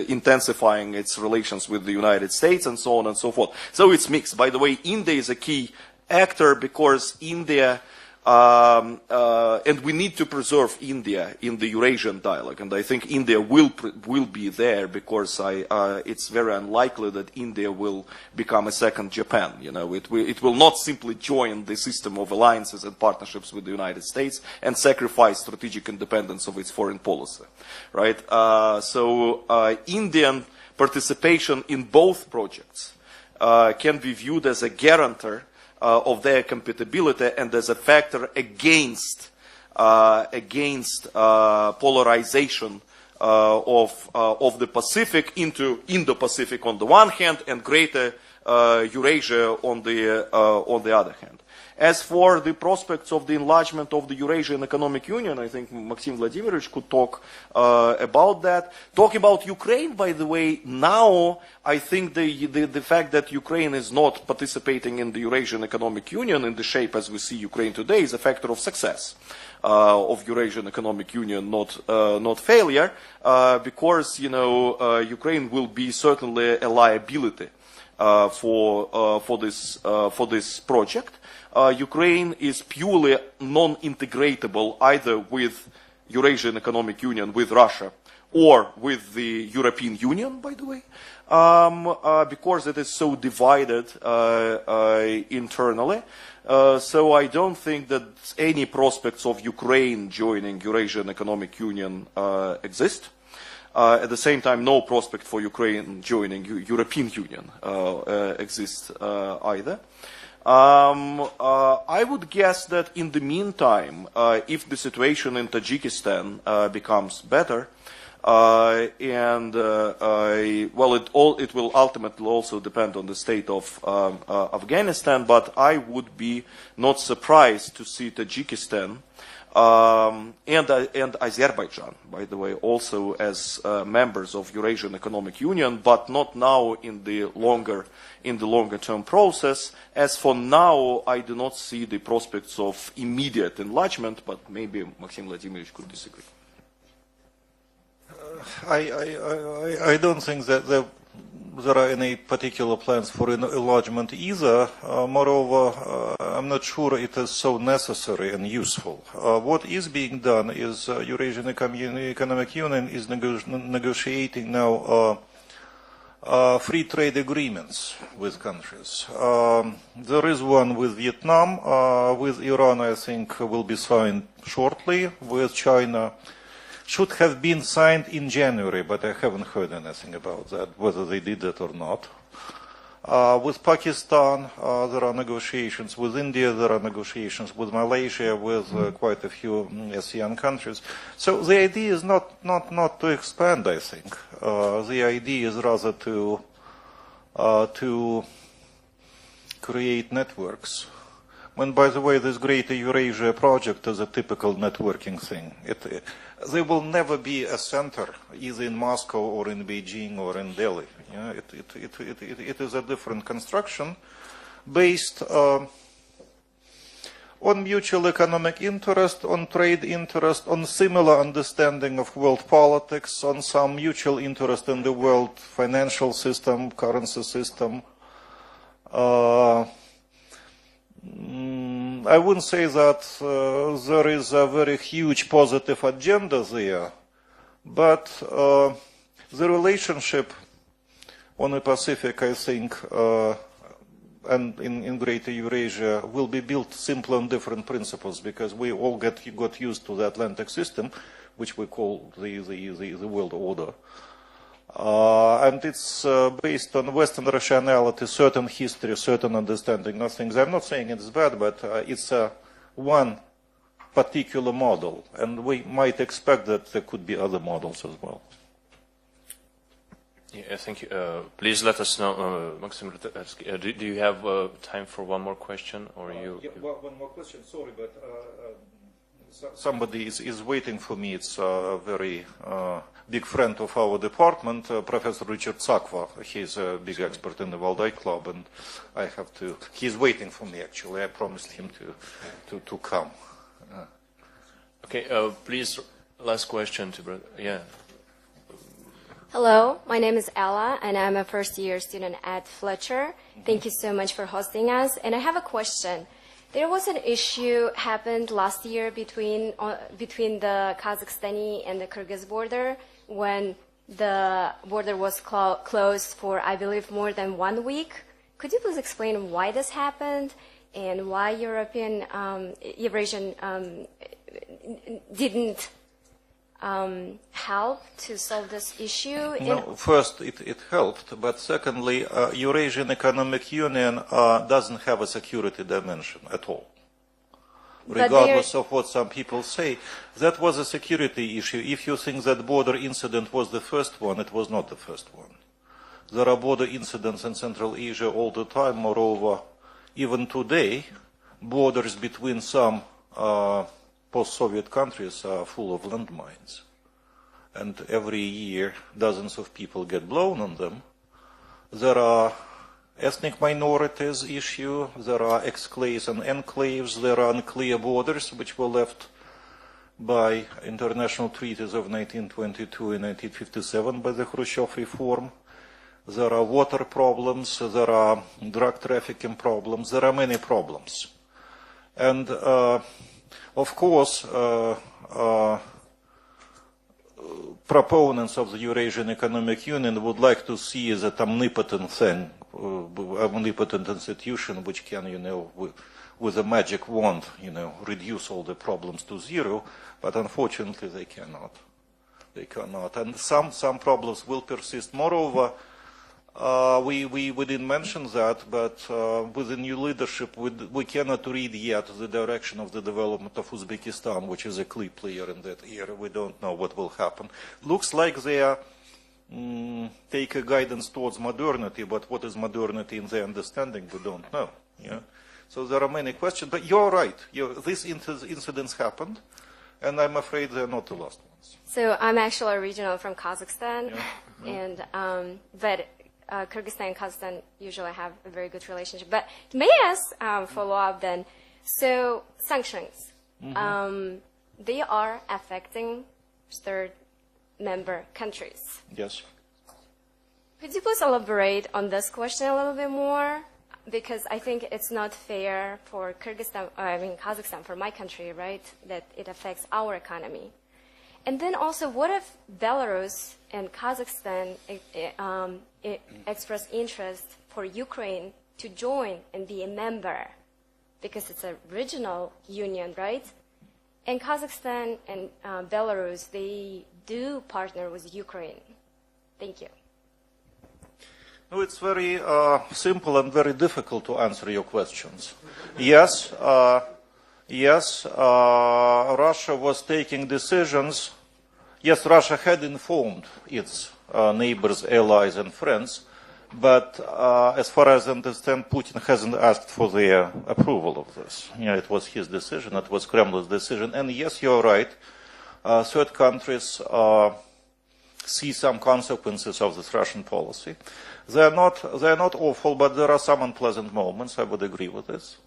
intensifying its relations with the United States and so on and so forth. So it's mixed. By the way, India is a key actor because India, and we need to preserve India in the Eurasian dialogue. And I think India will be there because it's very unlikely that India will become a second Japan. You know, it will not simply join the system of alliances and partnerships with the United States and sacrifice strategic independence of its foreign policy, right? So Indian participation in both projects can be viewed as a guarantor of their compatibility and as a factor against polarization of the Pacific into Indo-Pacific on the one hand and Greater Eurasia on the other hand. As for the prospects of the enlargement of the Eurasian Economic Union, I think Maxim Vladimirovich could talk about that. Talking about Ukraine, by the way, now I think the fact that Ukraine is not participating in the Eurasian Economic Union in the shape as we see Ukraine today is a factor of success of Eurasian Economic Union, not failure, because Ukraine will be certainly a liability for this project. Ukraine is purely non-integratable either with Eurasian Economic Union, with Russia, or with the European Union, by the way, because it is so divided internally. So I don't think that any prospects of Ukraine joining Eurasian Economic Union exist. At the same time, no prospect for Ukraine joining European Union exists either. I would guess that in the meantime, if the situation in Tajikistan becomes better, it will ultimately also depend on the state of Afghanistan, but I would be not surprised to see Tajikistan and Azerbaijan, by the way, also as members of Eurasian Economic Union, but not now in the longer term process. As for now, I do not see the prospects of immediate enlargement, but maybe Maxim Vladimirovich could disagree. I don't think that there are any particular plans for enlargement either. Moreover, I'm not sure it is so necessary and useful. What is being done is Eurasian Economic Union is negotiating now free trade agreements with countries. There is one with Vietnam, with Iran I think will be signed shortly, with China should have been signed in January, but I haven't heard anything about that, whether they did that or not. With Pakistan, there are negotiations. With India, there are negotiations. With Malaysia, with quite a few ASEAN countries. So the idea is not to expand, I think. The idea is rather to create networks. When, by the way, this Greater Eurasia project is a typical networking thing. There will never be a center, either in Moscow or in Beijing or in Delhi. Yeah, it is a different construction based on mutual economic interest, on trade interest, on similar understanding of world politics, on some mutual interest in the world financial system, currency system. I wouldn't say that there is a very huge positive agenda there, but the relationship on the Pacific, I think, and in Greater Eurasia will be built simply on different principles, because we all got used to the Atlantic system, which we call the world order. And it's based on Western rationality, certain history, certain understanding of things. I'm not saying it's bad, but it's one particular model, and we might expect that there could be other models as well. Yeah, thank you. Please let us know, Maxim, do you have time for one more question, or you? Yeah, one more question. Sorry, but somebody is waiting for me. It's a very big friend of our department, Professor Richard Sakwa. He's a big expert in the Valdai Club, and I have to. He's waiting for me. Actually, I promised him to come. Okay, please, last question to brother. Yeah. Hello, my name is Ella, and I'm a first-year student at Fletcher. Thank you so much for hosting us. And I have a question. There was an issue happened last year between the Kazakhstani and the Kyrgyz border when the border was closed for, I believe, more than 1 week. Could you please explain why this happened and why Eurasian didn't help to solve this issue? No, first, it helped, but secondly, Eurasian Economic Union doesn't have a security dimension at all. Regardless of what some people say, that was a security issue. If you think that border incident was the first one, it was not the first one. There are border incidents in Central Asia all the time. Moreover, even today, borders between some post-Soviet countries are full of landmines. And every year, dozens of people get blown on them. There are ethnic minorities issue, there are exclaves and enclaves, there are unclear borders which were left by international treaties of 1922 and 1957 by the Khrushchev reform. There are water problems, there are drug trafficking problems, there are many problems. And of course, proponents of the Eurasian Economic Union would like to see that omnipotent thing, omnipotent institution which can, with a magic wand, reduce all the problems to zero, but unfortunately they cannot. They cannot. And some problems will persist. Moreover, we didn't mention that, but with the new leadership, we cannot read yet the direction of the development of Uzbekistan, which is a key player in that area. We don't know what will happen. Looks like they are take a guidance towards modernity, but what is modernity in their understanding, we don't know. Yeah? So there are many questions, but you're right. These incidents happened, and I'm afraid they're not the last ones. So I'm actually original from Kazakhstan, and but Kyrgyzstan and Kazakhstan usually have a very good relationship. But may I ask follow up then? So sanctions, they are affecting third member countries. Yes. Could you please elaborate on this question a little bit more? Because I think it's not fair for Kazakhstan, for my country, right, that it affects our economy. And then also, what if Belarus and Kazakhstan express interest for Ukraine to join and be a member? Because it's a regional union, right? And Kazakhstan and Belarus, they do partner with Ukraine. Thank you. No, it's very simple and very difficult to answer your questions. Yes, Russia was taking decisions. Yes, Russia had informed its neighbors, allies, and friends, but as far as I understand, Putin hasn't asked for their approval of this. It was his decision, it was Kremlin's decision, and yes, you're right, third countries see some consequences of this Russian policy. They're not awful, but there are some unpleasant moments, I would agree with this.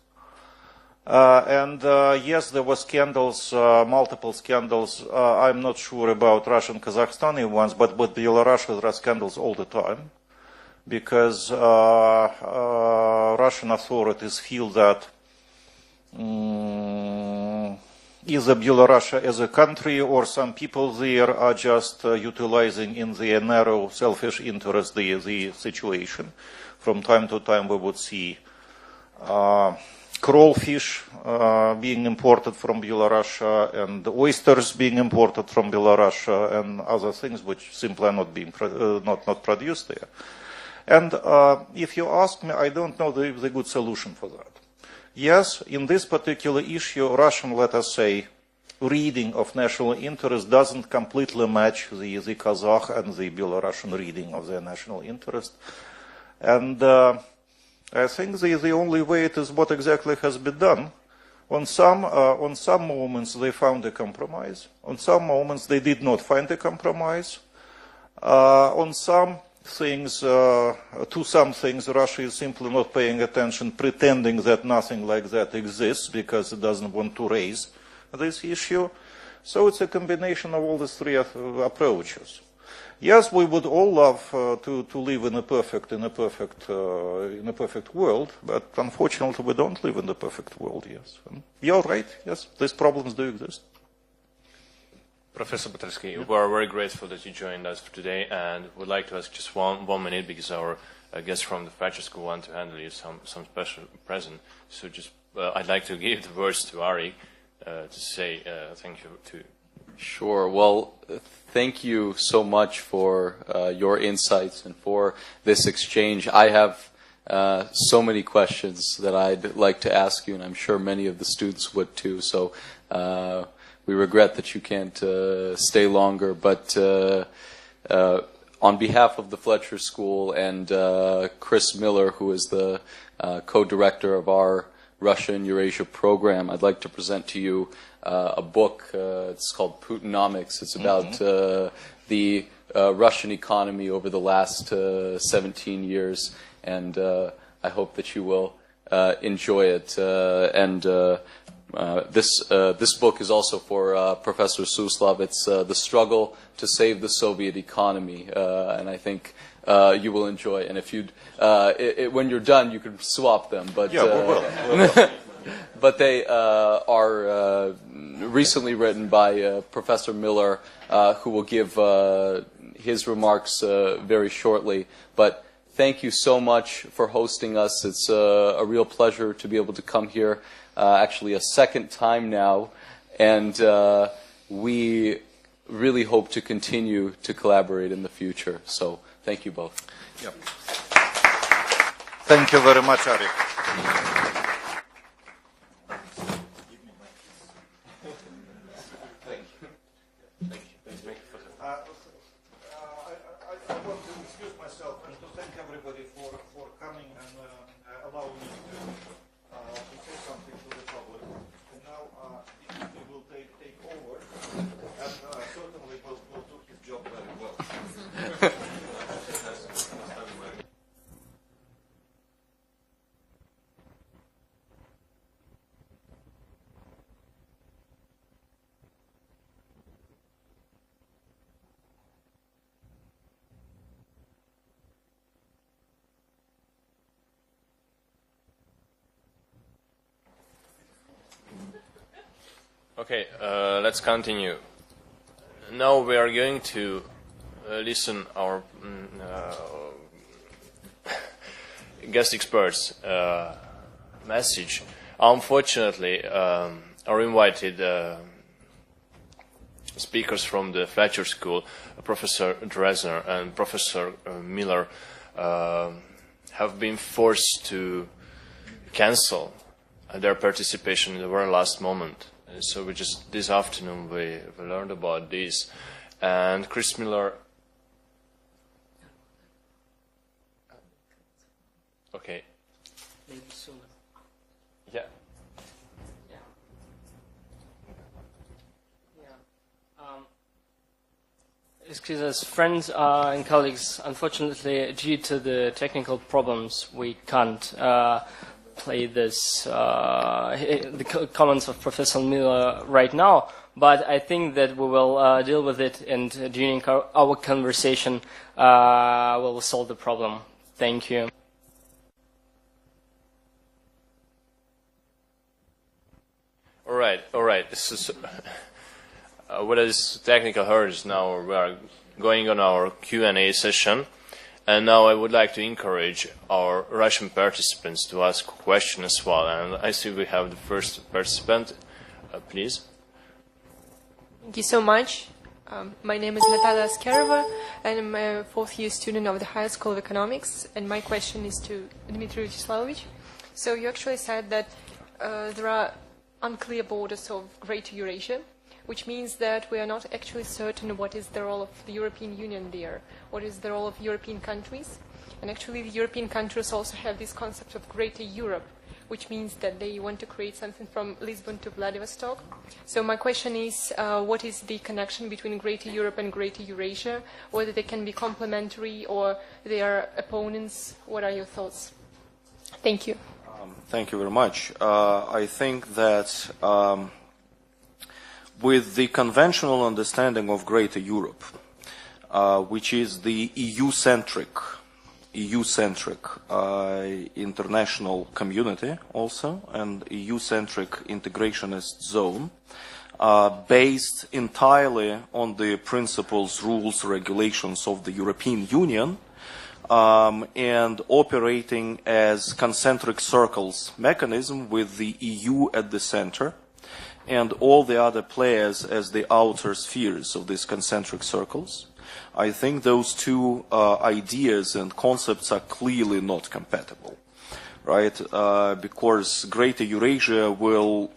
Yes, there were scandals, multiple scandals. I'm not sure about Russian, Kazakhstani ones, but with Belarus there are scandals all the time, because Russian authorities feel that either Belarus as a country or some people there are just utilizing in their narrow selfish interest the situation. From time to time we would see crawfish being imported from Belarus and oysters being imported from Belarus and other things which simply are not being not produced there. And if you ask me, I don't know the good solution for that. Yes, in this particular issue, Russian, let us say, reading of national interest doesn't completely match the Kazakh and the Belarusian reading of their national interest. And I think the only way it is what exactly has been done. On some moments they found a compromise. On some moments they did not find a compromise. On some things, to some things, Russia is simply not paying attention, pretending that nothing like that exists because it doesn't want to raise this issue. So it's a combination of all these three approaches. Yes, we would all love to live in a perfect world, but unfortunately we don't live in the perfect world. Yes, and you're right. Yes, these problems do exist. Professor Batersky, we are very grateful that you joined us for today, and would like to ask just one minute because our guests from the Fletcher School want to handle you some special present. So just I'd like to give the words to Ari to say thank you to. Sure. Well, thank you so much for your insights and for this exchange. I have so many questions that I'd like to ask you, and I'm sure many of the students would too. So we regret that you can't stay longer, but on behalf of the Fletcher School and Chris Miller, who is the co-director of our Russia and Eurasia program, I'd like to present to you a book. It's called Putinomics. It's about the Russian economy over the last 17 years, and I hope that you will enjoy it. This book is also for Professor Suslov. It's The Struggle to Save the Soviet Economy, and I think you will enjoy it. And if you'd, when you're done, you can swap them. But yeah, we will. But they are recently written by Professor Miller, who will give his remarks very shortly. But thank you so much for hosting us. It's a real pleasure to be able to come here, actually a second time now, and we really hope to continue to collaborate in the future. So thank you both. Yep. Thank you very much, Ari. I want to excuse myself and to thank everybody for coming and allowing me to say something to the public. And now we will take over, and certainly will do his job very well. Okay, let's continue. Now we are going to listen our guest experts' message. Unfortunately, our invited speakers from the Fletcher School, Professor Dresner and Professor Miller, have been forced to cancel their participation in the very last moment. So we just this afternoon we learned about this, and Chris Miller. Okay. Maybe sooner. Yeah. Excuse us, friends and colleagues. Unfortunately, due to the technical problems, we can't play this the comments of Professor Miller right now, but I think that we will deal with it, and during our conversation we'll solve the problem. Thank you. All right. This is what is technical hurdles now. We are going on our Q&A session, and now I would like to encourage our Russian participants to ask questions as well. And I see we have the first participant. Please. Thank you so much. My name is Natalia Askerova, and I'm a fourth-year student of the High School of Economics. And my question is to Dmitry Vyacheslamovich. So you actually said that there are unclear borders of Greater Eurasia, which means that we are not actually certain what is the role of the European Union there, what is the role of European countries. And actually the European countries also have this concept of Greater Europe, which means that they want to create something from Lisbon to Vladivostok. So my question is, what is the connection between Greater Europe and Greater Eurasia, whether they can be complementary or they are opponents? What are your thoughts? Thank you. Thank you very much. I think that with the conventional understanding of Greater Europe, which is the EU-centric international community also, and EU-centric integrationist zone, based entirely on the principles, rules, regulations of the European Union, and operating as concentric circles mechanism with the EU at the center and all the other players as the outer spheres of these concentric circles. I think those two ideas and concepts are clearly not compatible, right? Because Greater Eurasia will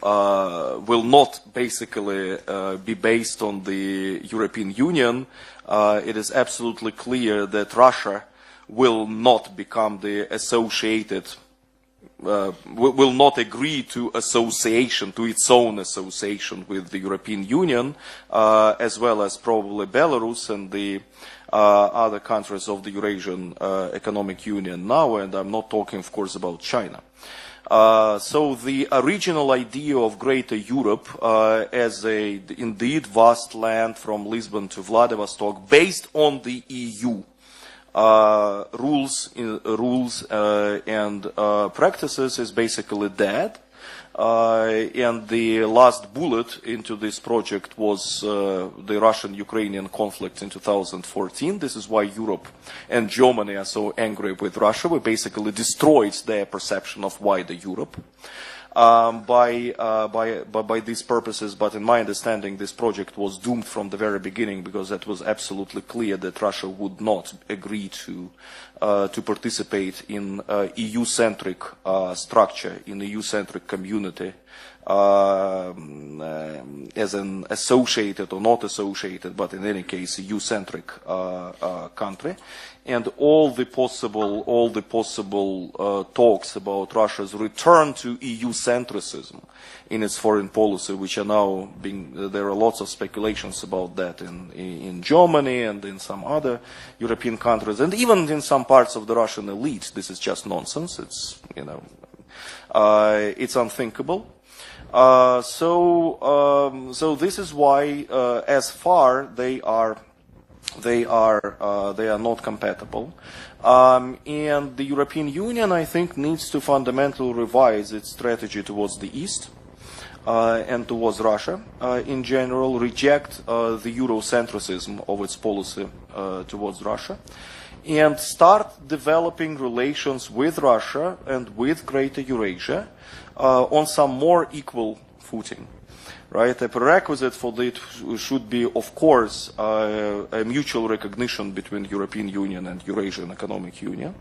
not basically be based on the European Union. It is absolutely clear that Russia will not become the associated, will not agree to association, to its own association with the European Union, as well as probably Belarus and the other countries of the Eurasian Economic Union now, and I'm not talking, of course, about China. So the original idea of Greater Europe as a indeed vast land from Lisbon to Vladivostok based on the EU rules and practices is basically dead. And the last bullet into this project was the Russian-Ukrainian conflict in 2014. This is why Europe and Germany are so angry with Russia. We basically destroyed their perception of wider Europe by these purposes. But in my understanding, this project was doomed from the very beginning because it was absolutely clear that Russia would not agree to participate in EU-centric structure, in EU-centric community, as an associated or not associated, but in any case, EU-centric country. And all the possible talks about Russia's return to EU-centricism in its foreign policy, which are now there are lots of speculations about that in Germany and in some other European countries, and even in some parts of the Russian elite. This is just nonsense. It's, it's unthinkable. So this is why, as far they are not compatible, and the European Union, I think, needs to fundamentally revise its strategy towards the East and towards Russia in general, reject the Eurocentrism of its policy towards Russia, and start developing relations with Russia and with Greater Eurasia on some more equal footing. Right, a prerequisite for that should be, of course, a mutual recognition between European Union and Eurasian Economic Union,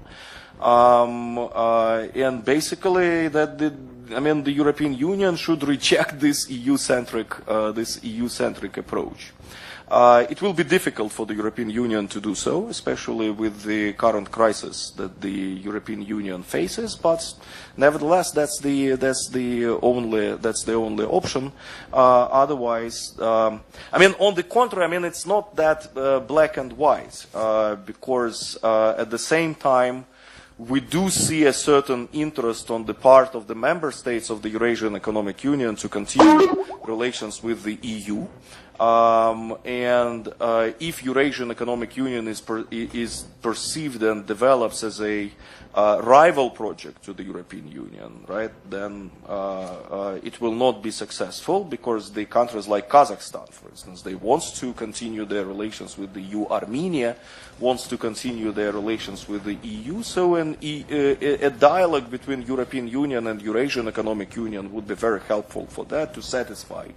and basically that the European Union should reject this EU-centric approach. It will be difficult for the European Union to do so, especially with the current crisis that the European Union faces. But nevertheless, that's the only option. Otherwise, on the contrary, it's not that black and white, because at the same time we do see a certain interest on the part of the member states of the Eurasian Economic Union to continue relations with the EU. If Eurasian Economic Union is perceived and develops as a rival project to the European Union, right, then it will not be successful, because the countries like Kazakhstan, for instance, they want to continue their relations with the EU. Armenia wants to continue their relations with the EU. So a dialogue between European Union and Eurasian Economic Union would be very helpful for that, to satisfy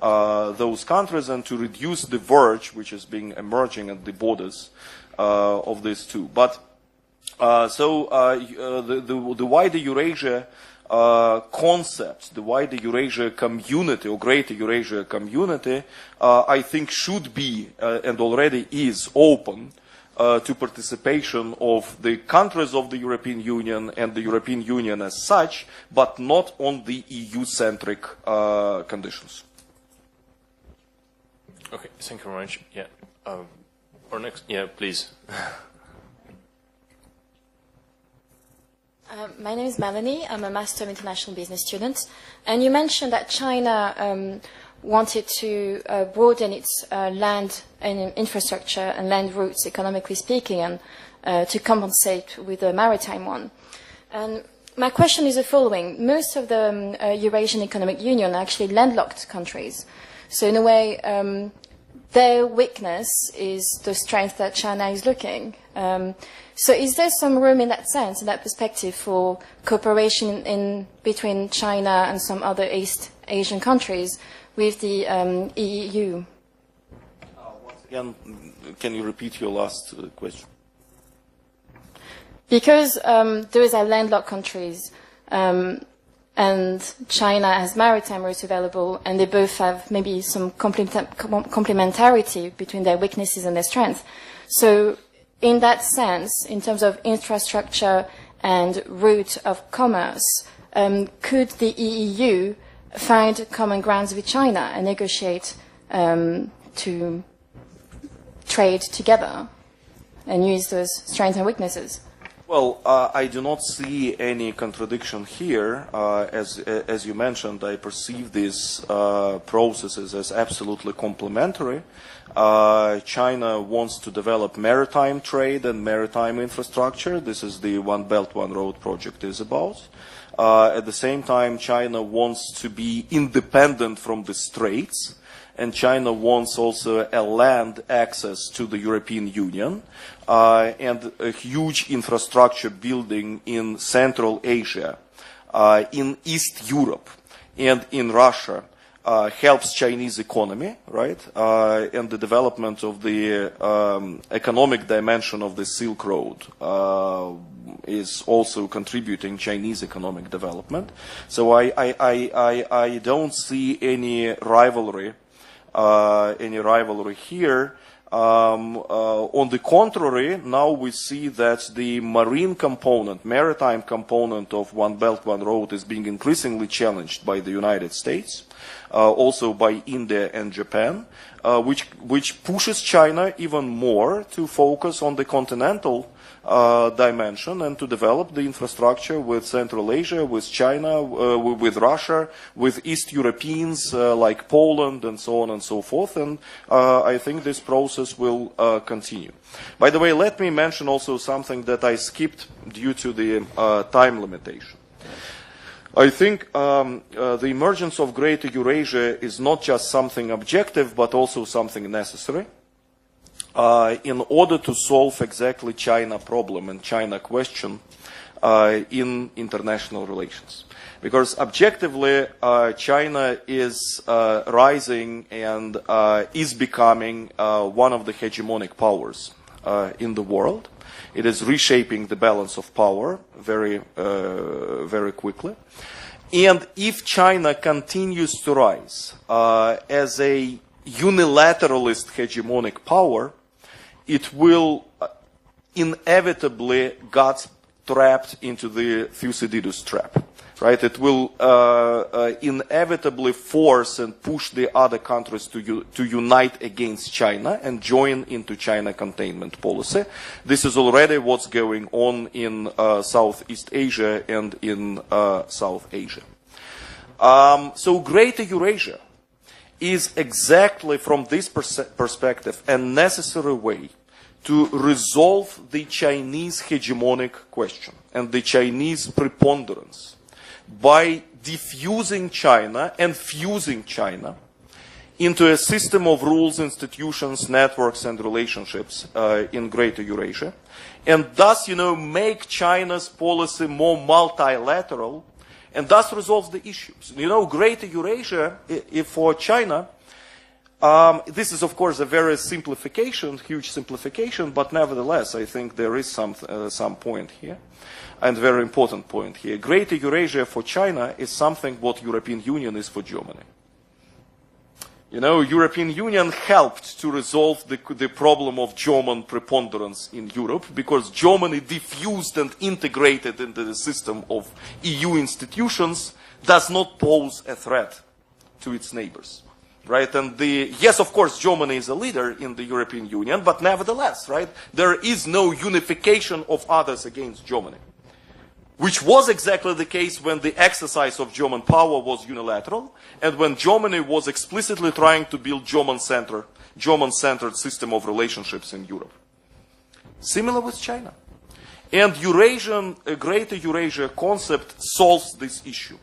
those countries and to reduce the verge which is being emerging at the borders of these two. But the wider Eurasia concept, the wider Eurasia community or Greater Eurasia community, I think should be and already is open to participation of the countries of the European Union and the European Union as such, but not on the EU-centric conditions. Okay, thank you very much. Yeah. Or next, yeah, please. My name is Melanie. I'm a Master of International Business student. And you mentioned that China wanted to broaden its land and infrastructure and land routes, economically speaking, and to compensate with the maritime one. And my question is the following. Most of the Eurasian Economic Union are actually landlocked countries. So in a way, their weakness is the strength that China is looking. So is there some room in that sense, in that perspective, for cooperation between China and some other East Asian countries with the EAEU? Once again, can you repeat your last question? Because those are landlocked countries, and China has maritime routes available, and they both have maybe some complementarity between their weaknesses and their strengths. So in that sense, in terms of infrastructure and route of commerce, could the EEU find common grounds with China and negotiate to trade together and use those strengths and weaknesses? Well, I do not see any contradiction here. As you mentioned, I perceive these processes as absolutely complementary. China wants to develop maritime trade and maritime infrastructure. This is the One Belt, One Road project is about. At the same time, China wants to be independent from the straits, and China wants also a land access to the European Union, and a huge infrastructure building in Central Asia, in East Europe, and in Russia helps Chinese economy, right? And the development of the economic dimension of the Silk Road is also contributing Chinese economic development. So I don't see any rivalry here. On the contrary, now we see that the marine component, maritime component of One Belt, One Road is being increasingly challenged by the United States, also by India and Japan, which pushes China even more to focus on the continental dimension and to develop the infrastructure with Central Asia, with China, with Russia, with East Europeans like Poland and so on and so forth. And I think this process will continue. By the way, let me mention also something that I skipped due to the time limitation. I think the emergence of Greater Eurasia is not just something objective, but also something necessary. In order to solve exactly China problem and China question in international relations. Because objectively, China is rising and is becoming one of the hegemonic powers in the world. It is reshaping the balance of power very quickly. And if China continues to rise as a unilateralist hegemonic power, it will inevitably get trapped into the Thucydides trap. right? It will inevitably force and push the other countries to unite against China and join into China containment policy. This is already what's going on in Southeast Asia and in South Asia. So Greater Eurasia is exactly from this perspective a necessary way to resolve the Chinese hegemonic question and the Chinese preponderance by diffusing China and fusing China into a system of rules, institutions, networks, and relationships in Greater Eurasia, and thus, make China's policy more multilateral, and thus resolve the issues. Greater Eurasia, for China, this is, of course, a very huge simplification, but nevertheless, I think there is some point here, and very important point here. Greater Eurasia for China is something what European Union is for Germany. European Union helped to resolve the problem of German preponderance in Europe because Germany diffused and integrated into the system of EU institutions does not pose a threat to its neighbors. Right? And yes, of course, Germany is a leader in the European Union, but nevertheless, right, there is no unification of others against Germany, which was exactly the case when the exercise of German power was unilateral, and when Germany was explicitly trying to build German-centered system of relationships in Europe. Similar with China. And Greater Eurasia concept solves this issue.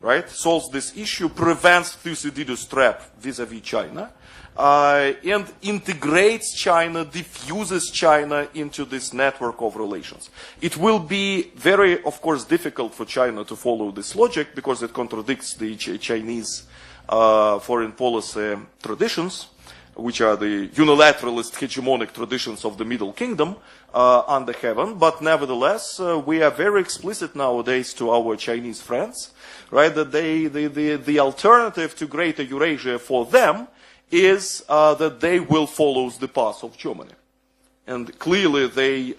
Right, solves this issue, prevents Thucydides' trap vis-à-vis China, and integrates China, diffuses China into this network of relations. It will be very, of course, difficult for China to follow this logic because it contradicts the Chinese foreign policy traditions, which are the unilateralist hegemonic traditions of the Middle Kingdom under heaven. But nevertheless, we are very explicit nowadays to our Chinese friends, right, that the alternative to Greater Eurasia for them is that they will follow the path of Germany. And clearly they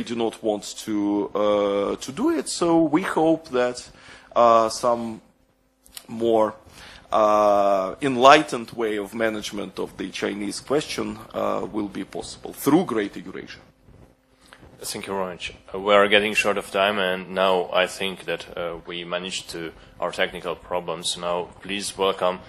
do not want to do it. So we hope that some more enlightened way of management of the Chinese question will be possible through Greater Eurasia. Thank you very much. We are getting short of time, and now I think that we managed our technical problems. Now, please welcome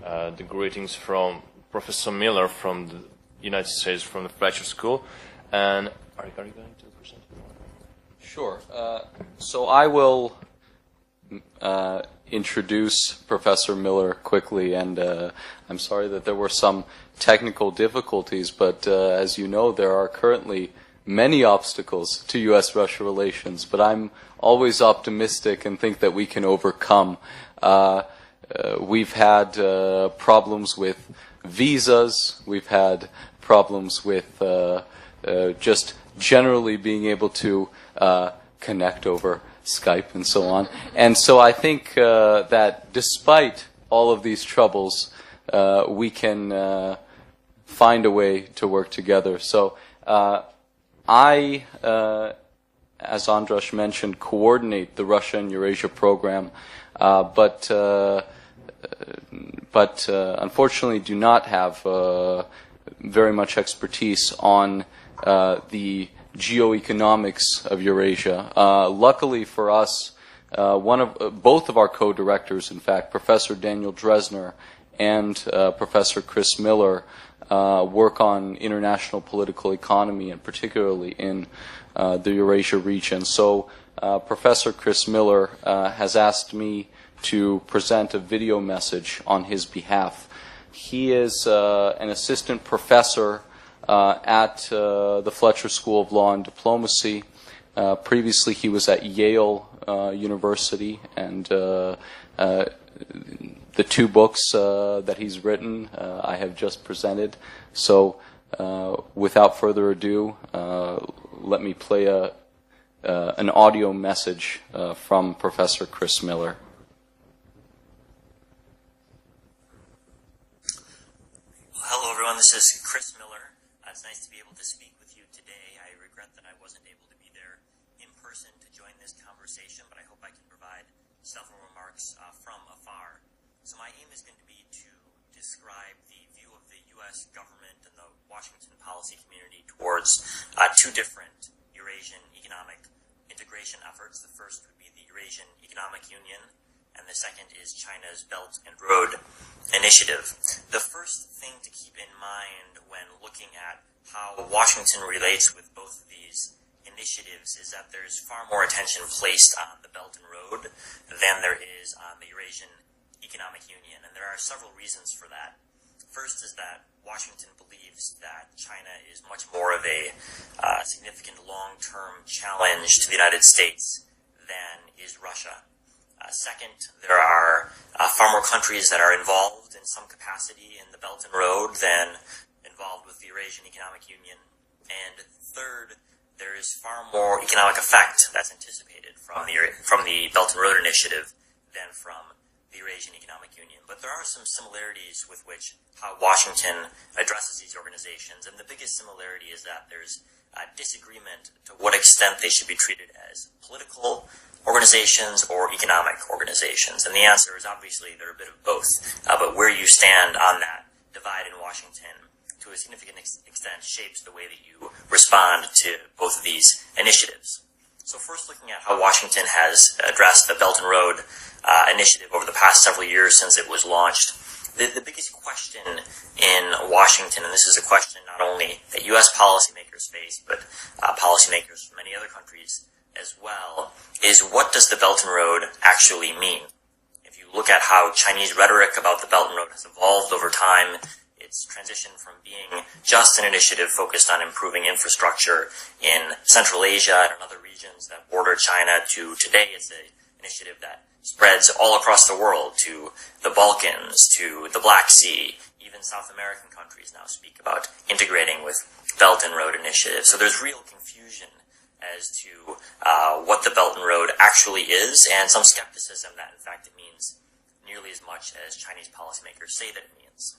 the greetings from Professor Miller from the United States, from the Fletcher School. And are you going to present? Sure. So I will introduce Professor Miller quickly, and I'm sorry that there were some technical difficulties, but as you know, there are currently many obstacles to U.S.-Russia relations, but I'm always optimistic and think that we can overcome. We've had problems with visas, we've had problems with just generally being able to connect over Skype and so on. And so I think that despite all of these troubles, we can find a way to work together. So I, as Andras mentioned, coordinate the Russia and Eurasia program, but unfortunately do not have very much expertise on the geoeconomics of Eurasia. Luckily for us, both of our co-directors, in fact, Professor Daniel Dresner and Professor Chris Miller, work on international political economy, and particularly in the Eurasia region. So Professor Chris Miller has asked me to present a video message on his behalf. He is an assistant professor at the Fletcher School of Law and Diplomacy. Previously he was at Yale University, and the two books that he's written I have just presented. So without further ado, let me play an audio message from Professor Chris Miller. Hello everyone, this is Chris Miller. It's nice to be able to speak with you today. I regret that I wasn't able to be there in person to join this conversation, but I hope I can provide several remarks from afar. So my aim is going to be to describe the view of the U.S. government and the Washington policy community towards two different Eurasian economic integration efforts. The first would be the Eurasian Economic Union, and the second is China's Belt and Road Initiative. The first thing to keep in mind when looking at how Washington relates with both of these initiatives is that there's far more attention placed on the Belt and Road than there is on the Eurasian Economic Union, and there are several reasons for that. First is that Washington believes that China is much more of a significant long-term challenge to the United States than is Russia. Second, there are far more countries that are involved in some capacity in the Belt and Road than involved with the Eurasian Economic Union. And third, there is far more economic effect that's anticipated from the Belt and Road Initiative than from the Eurasian Economic Union. But there are some similarities with which how Washington addresses these organizations, and the biggest similarity is that there's disagreement to what extent they should be treated as political organizations or economic organizations. And the answer is obviously they're a bit of both, but where you stand on that divide in Washington to a significant extent shapes the way that you respond to both of these initiatives. So first, looking at how Washington has addressed the Belt and Road Initiative over the past several years since it was launched, the biggest question in Washington, and this is a question not only that U.S. policymakers face, but policymakers from many other countries as well, is what does the Belt and Road actually mean? If you look at how Chinese rhetoric about the Belt and Road has evolved over time, it's transitioned from being just an initiative focused on improving infrastructure in Central Asia and other regions that border China to today it's an initiative that spreads all across the world to the Balkans, to the Black Sea. Even South American countries now speak about integrating with Belt and Road Initiative. So there's real confusion as to what the Belt and Road actually is, and some skepticism that, in fact, it means nearly as much as Chinese policymakers say that it means.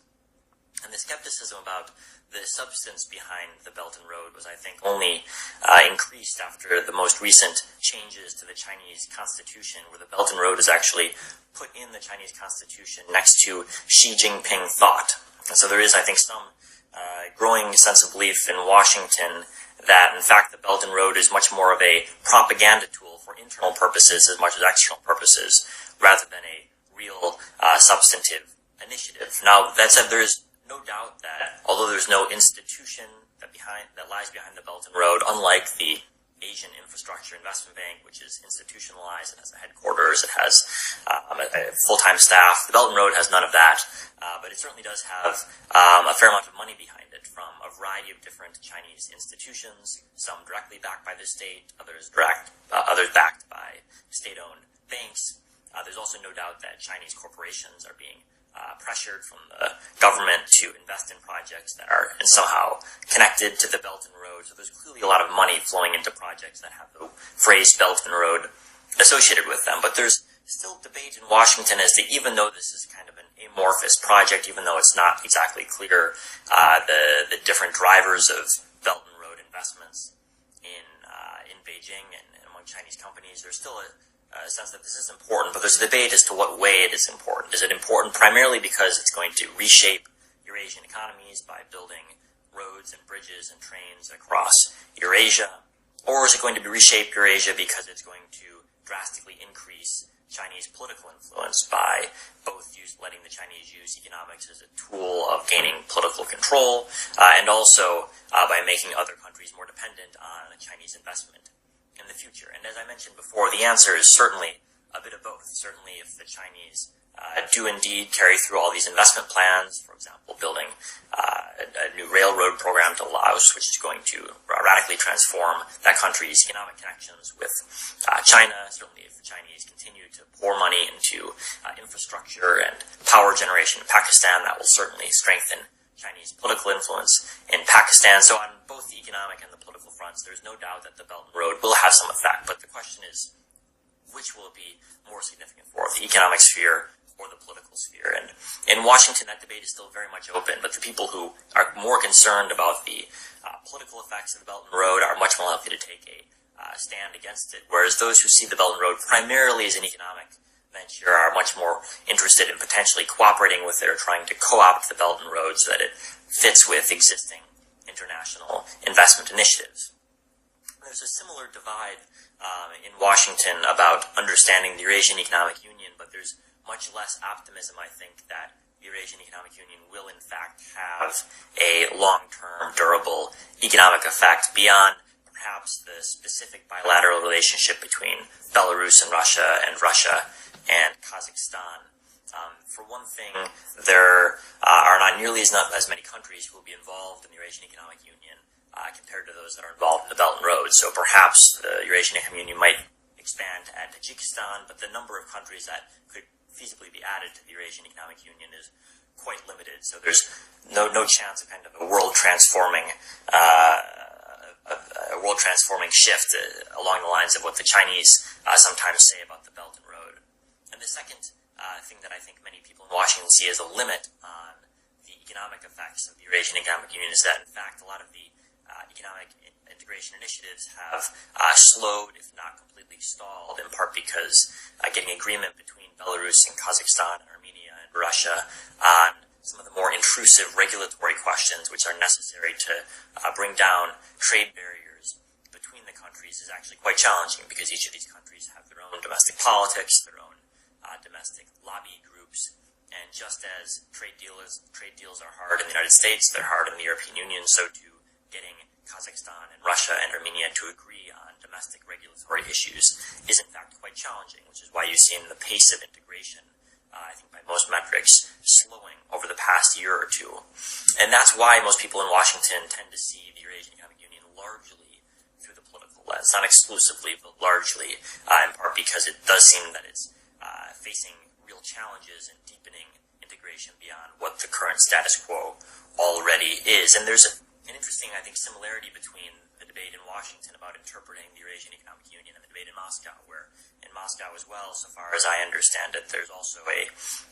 And the skepticism about the substance behind the Belt and Road was, I think, only increased after the most recent changes to the Chinese constitution, where the Belt and Road is actually put in the Chinese constitution next to Xi Jinping thought. And so there is, I think, some growing sense of belief in Washington that, in fact, the Belt and Road is much more of a propaganda tool for internal purposes as much as external purposes, rather than a real substantive initiative. Now, that said, there is no doubt that, although there's no institution that lies behind the Belt and Road, unlike the Asian Infrastructure Investment Bank, which is institutionalized, it has a headquarters, it has a full-time staff. The Belt and Road has none of that, but it certainly does have a fair amount of money behind it from a variety of different Chinese institutions, some directly backed by the state, others backed by state-owned banks. There's also no doubt that Chinese corporations are being pressured from the government to invest in projects that are somehow connected to the Belt and Road. So there's clearly a lot of money flowing into projects that have the phrase Belt and Road associated with them. But there's still debate in Washington as to, even though this is kind of an amorphous project, even though it's not exactly clear the different drivers of Belt and Road investments in Beijing and among Chinese companies, there's still a sense that this is important, but there's a debate as to what way it is important. Is it important primarily because it's going to reshape Eurasian economies by building roads and bridges and trains across Eurasia, or is it going to reshape Eurasia because it's going to drastically increase Chinese political influence by both letting the Chinese use economics as a tool of gaining political control, and also by making other countries more dependent on Chinese investment in the future? And as I mentioned before, the answer is certainly a bit of both. Certainly, if the Chinese do indeed carry through all these investment plans, for example, building a new railroad program to Laos, which is going to radically transform that country's economic connections with China. Certainly, if the Chinese continue to pour money into infrastructure and power generation in Pakistan, that will certainly strengthen Chinese political influence in Pakistan. So on both the economic and the political fronts, there's no doubt that the Belt and Road will have some effect. But the question is, which will it be more significant for, the economic sphere or the political sphere? And in Washington, that debate is still very much open. But the people who are more concerned about the political effects of the Belt and Road are much more likely to take a stand against it, whereas those who see the Belt and Road primarily as an economic government here are much more interested in potentially cooperating with it or trying to co-opt the Belt and Road so that it fits with existing international investment initiatives. There's a similar divide in Washington about understanding the Eurasian Economic Union, but there's much less optimism, I think, that the Eurasian Economic Union will in fact have a long-term, durable economic effect beyond perhaps the specific bilateral relationship between Belarus and Russia and Kazakhstan. For one thing, there are not nearly as many countries who will be involved in the Eurasian Economic Union compared to those that are involved in the Belt and Road. So perhaps the Eurasian Economic Union might expand at Tajikistan, but the number of countries that could feasibly be added to the Eurasian Economic Union is quite limited. So there's no chance of kind of a world transforming shift along the lines of what the Chinese sometimes say about the Belt and Road. And the second thing that I think many people in Washington see as a limit on the economic effects of the Eurasian Economic Union is that, in fact, a lot of the economic integration initiatives have slowed, if not completely stalled, in part because getting agreement between Belarus and Kazakhstan and Armenia and Russia on some of the more intrusive regulatory questions which are necessary to bring down trade barriers between the countries is actually quite challenging because each of these countries have their own domestic politics, their own domestic lobby groups, and just as trade deals are hard in the United States, they're hard in the European Union, so too getting Kazakhstan and Russia and Armenia to agree on domestic regulatory issues is in fact quite challenging, which is why you've seen the pace of integration, I think by most metrics, slowing over the past year or two. And that's why most people in Washington tend to see the Eurasian Economic Union largely through the political lens, not exclusively, but largely, in part because it does seem that it's facing real challenges in deepening integration beyond what the current status quo already is. And there's an interesting, I think, similarity between the debate in Washington about interpreting the Eurasian Economic Union and the debate in Moscow, where in Moscow as well, so far as I understand it, there's also a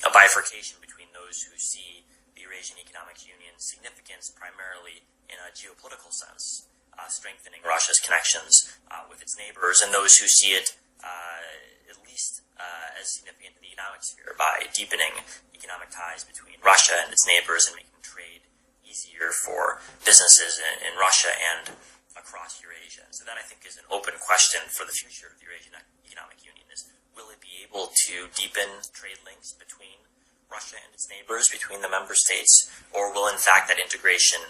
bifurcation between those who see the Eurasian Economic Union's significance primarily in a geopolitical sense, strengthening Russia's connections with its neighbors, and those who see it at least as significant in the economic sphere by deepening economic ties between Russia and its neighbors and making trade easier for businesses in Russia and across Eurasia. So that, I think, is an open question for the future of the Eurasian Economic Union, is will it be able to deepen trade links between Russia and its neighbors, between the member states, or will, in fact, that integration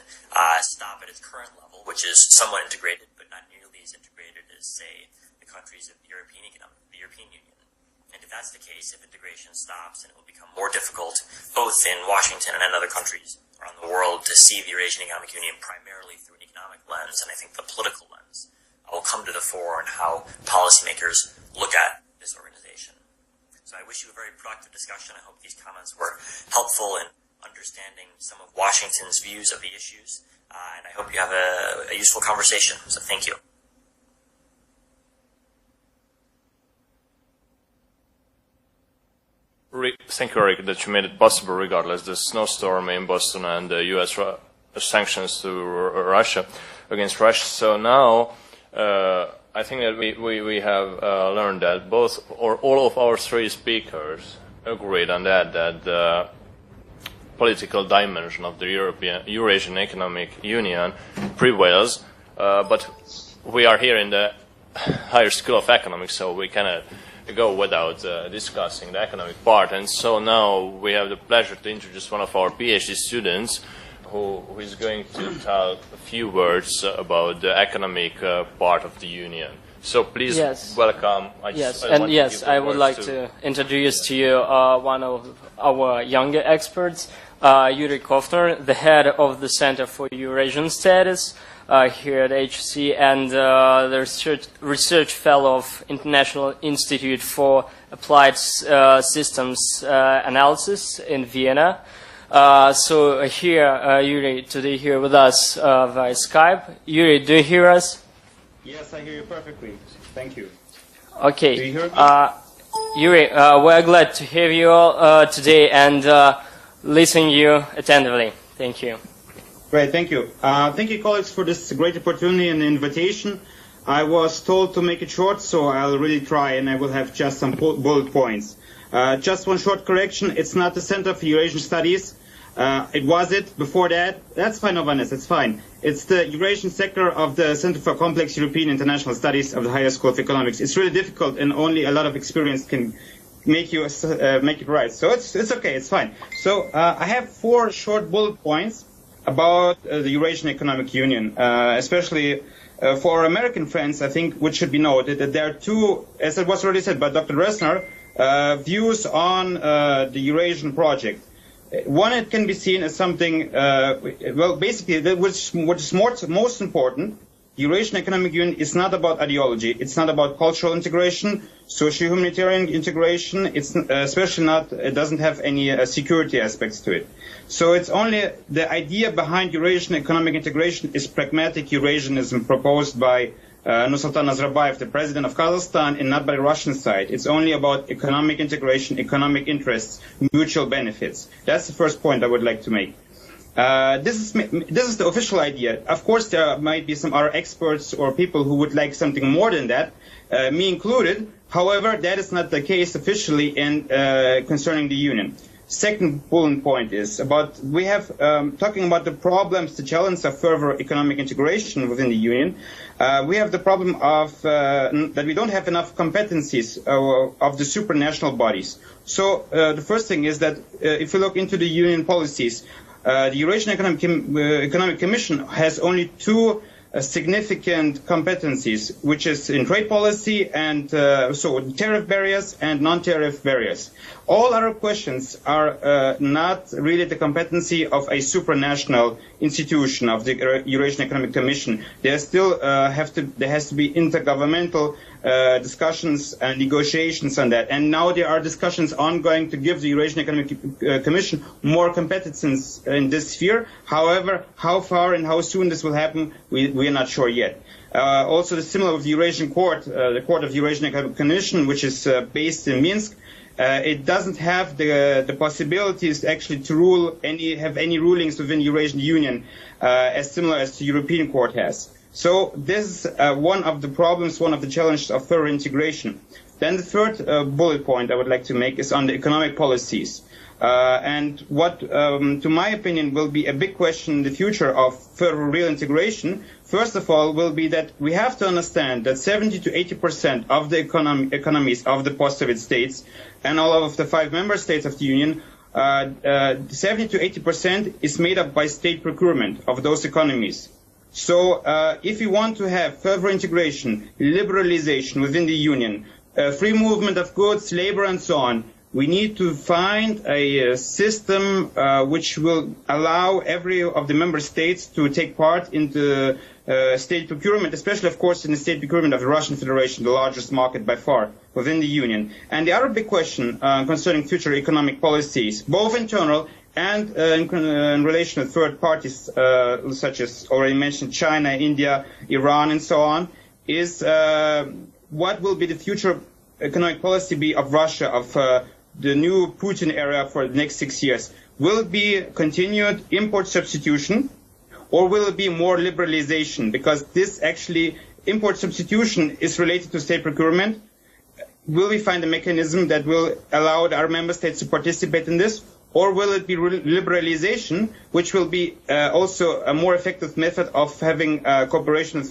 stop at its current level, which is somewhat integrated, but not nearly as integrated as, say, the countries of the European Union. And if that's the case, if integration stops, then it will become more difficult, both in Washington and in other countries around the world, to see the Eurasian Economic Union primarily through an economic lens, and I think the political lens will come to the fore in how policymakers look at this organization. So I wish you a very productive discussion. I hope these comments were helpful in understanding some of Washington's views of the issues, and I hope you have a useful conversation. So thank you. Thank you, Eric, that you made it possible regardless the snowstorm in Boston and the U.S. sanctions to Russia, against Russia. So now I think that we have learned that all of our three speakers agreed on that the political dimension of the Eurasian Economic Union prevails, but we are here in the higher school of economics, so we cannot go without discussing the economic part. And so now we have the pleasure to introduce one of our PhD students who is going to tell a few words about the economic part of the Union. So please welcome. I would like to introduce to you one of our younger experts, Yuri Kofner, the head of the Center for Eurasian Studies here at HC, and the research fellow of International Institute for Applied Systems Analysis in Vienna. So here, Yuri, today here with us via Skype. Yuri, do you hear us? Yes, I hear you perfectly. Thank you. Okay. Do you hear me? Yuri, we're glad to have you all today and listen you attentively. Thank you. Great, thank you. Thank you, colleagues, for this great opportunity and invitation. I was told to make it short, so I'll really try, and I will have just some bullet points. Just one short correction. It's not the Center for Eurasian Studies. It was it before that. That's fine, Ovanes, that's fine. It's the Eurasian sector of the Center for Complex European International Studies of the Higher School of Economics. It's really difficult, and only a lot of experience can make you make it right. So it's okay, it's fine. So I have 4 short bullet points about the Eurasian Economic Union, especially for our American friends, I think, which should be noted that there are 2, as it was already said by Dr. Dressner, views on the Eurasian project. One, it can be seen as something, well, basically, what is most important, Eurasian Economic Union is not about ideology. It's not about cultural integration, socio-humanitarian integration. It's especially not, it doesn't have any security aspects to it. So it's only the idea behind Eurasian economic integration is pragmatic Eurasianism proposed by Nursultan Nazarbayev, the president of Kazakhstan, and not by the Russian side. It's only about economic integration, economic interests, mutual benefits. That's the first point I would like to make. This is the official idea. Of course, there might be some other experts or people who would like something more than that, me included. However, that is not the case officially in concerning the union. Second bullet point is about we have talking about the problems, the challenge of further economic integration within the union. We have the problem of that we don't have enough competencies of the supranational bodies. So the first thing is that if you look into the union policies, the Eurasian Economic Commission has only 2 significant competencies, which is in trade policy and so tariff barriers and non-tariff barriers. All other questions are not really the competency of a supranational institution of the Eurasian Economic Commission. There still there has to be intergovernmental discussions and negotiations on that. And now there are discussions ongoing to give the Eurasian Economic Commission more competence in this sphere. However, how far and how soon this will happen, we are not sure yet. Also, similar with the Eurasian Court, the Court of the Eurasian Economic Commission, which is based in Minsk, it doesn't have the possibilities actually to rule have any rulings within the Eurasian Union as similar as the European Court has. So this is one of the problems, one of the challenges of further integration. Then the third bullet point I would like to make is on the economic policies. And what, to my opinion, will be a big question in the future of further real integration, first of all, will be that we have to understand that 70 to 80% of the economies of the post-Soviet states and all of the 5 member states of the Union, 70 to 80% is made up by state procurement of those economies. So if we want to have further integration, liberalization within the Union, free movement of goods, labor, and so on, we need to find a system which will allow every of the member states to take part in the state procurement, especially, of course, in the state procurement of the Russian Federation, the largest market by far within the Union. And the other big question concerning future economic policies, both internal and in relation to third parties, such as already mentioned China, India, Iran, and so on, is what will be the future economic policy be of Russia, of the new Putin era for the next 6 years? Will it be continued import substitution, or will it be more liberalization? Because this actually, import substitution is related to state procurement. Will we find a mechanism that will allow our member states to participate in this? Or will it be liberalization, which will be also a more effective method of having cooperation with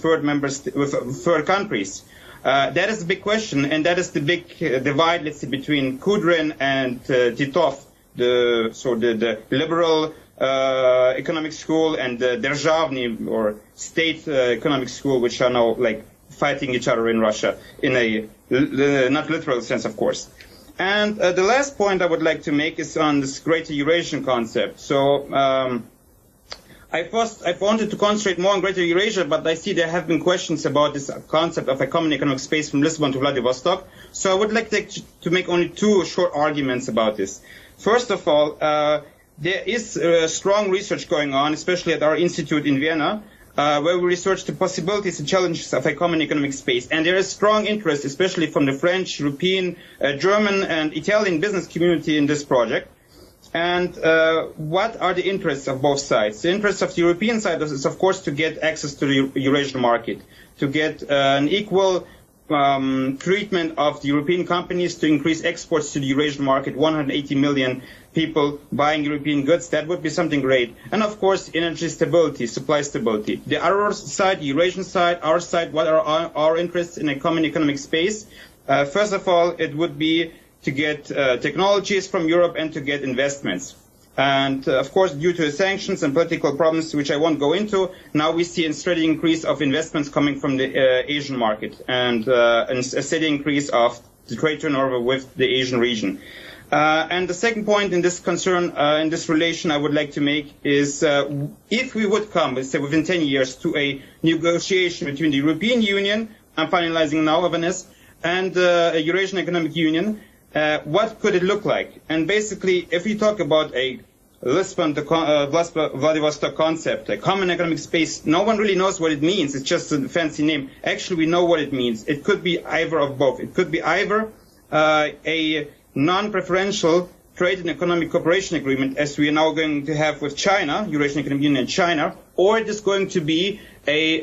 third countries? That is the big question, and that is the big divide, let's say, between Kudrin and Titov, the liberal economic school, and the Derzhavny, or state economic school, which are now like fighting each other in Russia in a not literal sense, of course. And the last point I would like to make is on this Greater Eurasian concept. So I wanted to concentrate more on Greater Eurasia, but I see there have been questions about this concept of a common economic space from Lisbon to Vladivostok. So I would like to make only 2 short arguments about this. First of all, there is strong research going on, especially at our institute in Vienna, where we research the possibilities and challenges of a common economic space. And there is strong interest, especially from the French, European, German, and Italian business community in this project. And what are the interests of both sides? The interest of the European side is, of course, to get access to the Eurasian market, to get an equal treatment of the European companies to increase exports to the Eurasian market, 180 million people buying European goods, that would be something great. And of course, energy stability, supply stability. The other side, the Eurasian side, our side, what are our interests in a common economic space? First of all, it would be to get technologies from Europe and to get investments. And of course, due to the sanctions and political problems, which I won't go into, now we see a steady increase of investments coming from the Asian market and a steady increase of the trade turnover with the Asian region. And the second point in this concern, in this relation, I would like to make is if we would come, let's say within 10 years, to a negotiation between the European Union, I'm finalizing now, Evanes, and a Eurasian Economic Union, what could it look like? And basically, if we talk about a Lisbon-Vladivostok concept, a common economic space, no one really knows what it means. It's just a fancy name. Actually, we know what it means. It could be either of both. It could be either a non-preferential trade and economic cooperation agreement, as we are now going to have with China, Eurasian Economic Union and China, or it is going to be a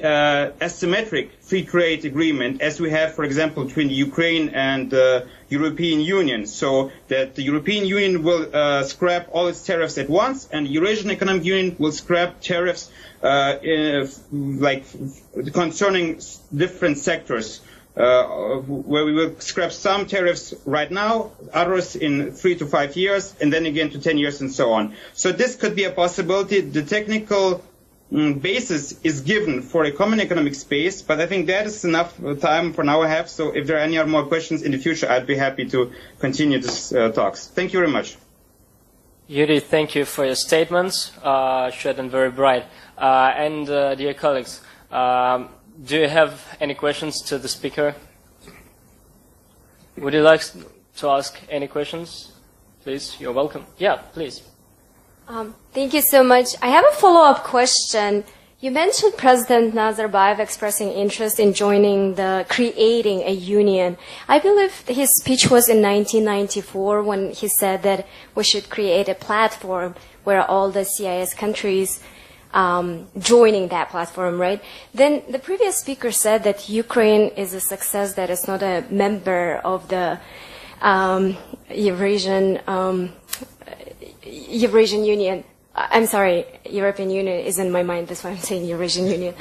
asymmetric free trade agreement, as we have, for example, between the Ukraine and the European Union, so that the European Union will scrap all its tariffs at once, and the Eurasian Economic Union will scrap tariffs concerning different sectors, where we will scrap some tariffs right now, others in 3 to 5 years, and then again to 10 years and so on. So this could be a possibility. The technical basis is given for a common economic space, but I think that is enough time for now I have. So if there are any more questions in the future, I'd be happy to continue this talks. Thank you very much. Yuri, thank you for your statements, short and very bright. And dear colleagues, do you have any questions to the speaker? Would you like to ask any questions? Please, you're welcome. Yeah, please. Thank you so much. I have a follow-up question. You mentioned President Nazarbayev expressing interest in creating a union. I believe his speech was in 1994 when he said that we should create a platform where all the CIS countries joining that platform, right? Then the previous speaker said that Ukraine is a success that is not a member of the Eurasian Union. I'm sorry, European Union is in my mind. That's why I'm saying Eurasian Union.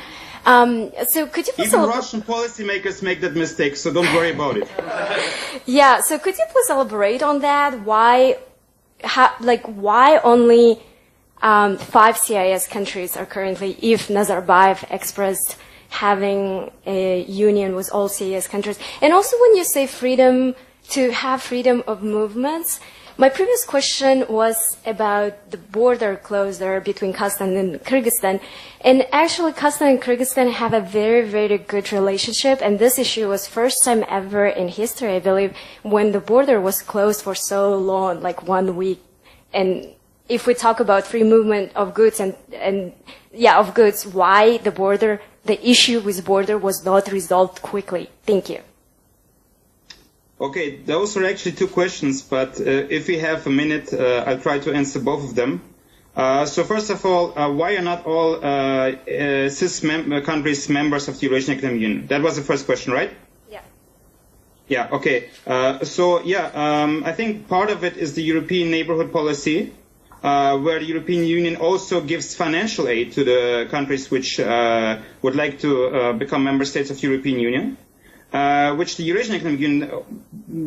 So could you please... Even Russian policymakers make that mistake, so don't worry about it. Yeah, so could you please elaborate on that? Why only 5 CIS countries are currently, if Nazarbayev expressed having a union with all CIS countries? And also when you say freedom, to have freedom of movements, my previous question was about the border closure between Kazakhstan and Kyrgyzstan. And actually, Kazakhstan and Kyrgyzstan have a very, very good relationship. And this issue was first time ever in history, I believe, when the border was closed for so long, like 1 week. And if we talk about free movement of goods of goods, why the issue with border was not resolved quickly? Thank you. Okay, those are actually 2 questions, but if we have a minute, I'll try to answer both of them. So first of all, why are not all CIS countries members of the Eurasian Economic Union? That was the first question, right? Yeah. Yeah, okay. I think part of it is the European neighborhood policy, where the European Union also gives financial aid to the countries which would like to become member states of the European Union. Which the Eurasian Economic Union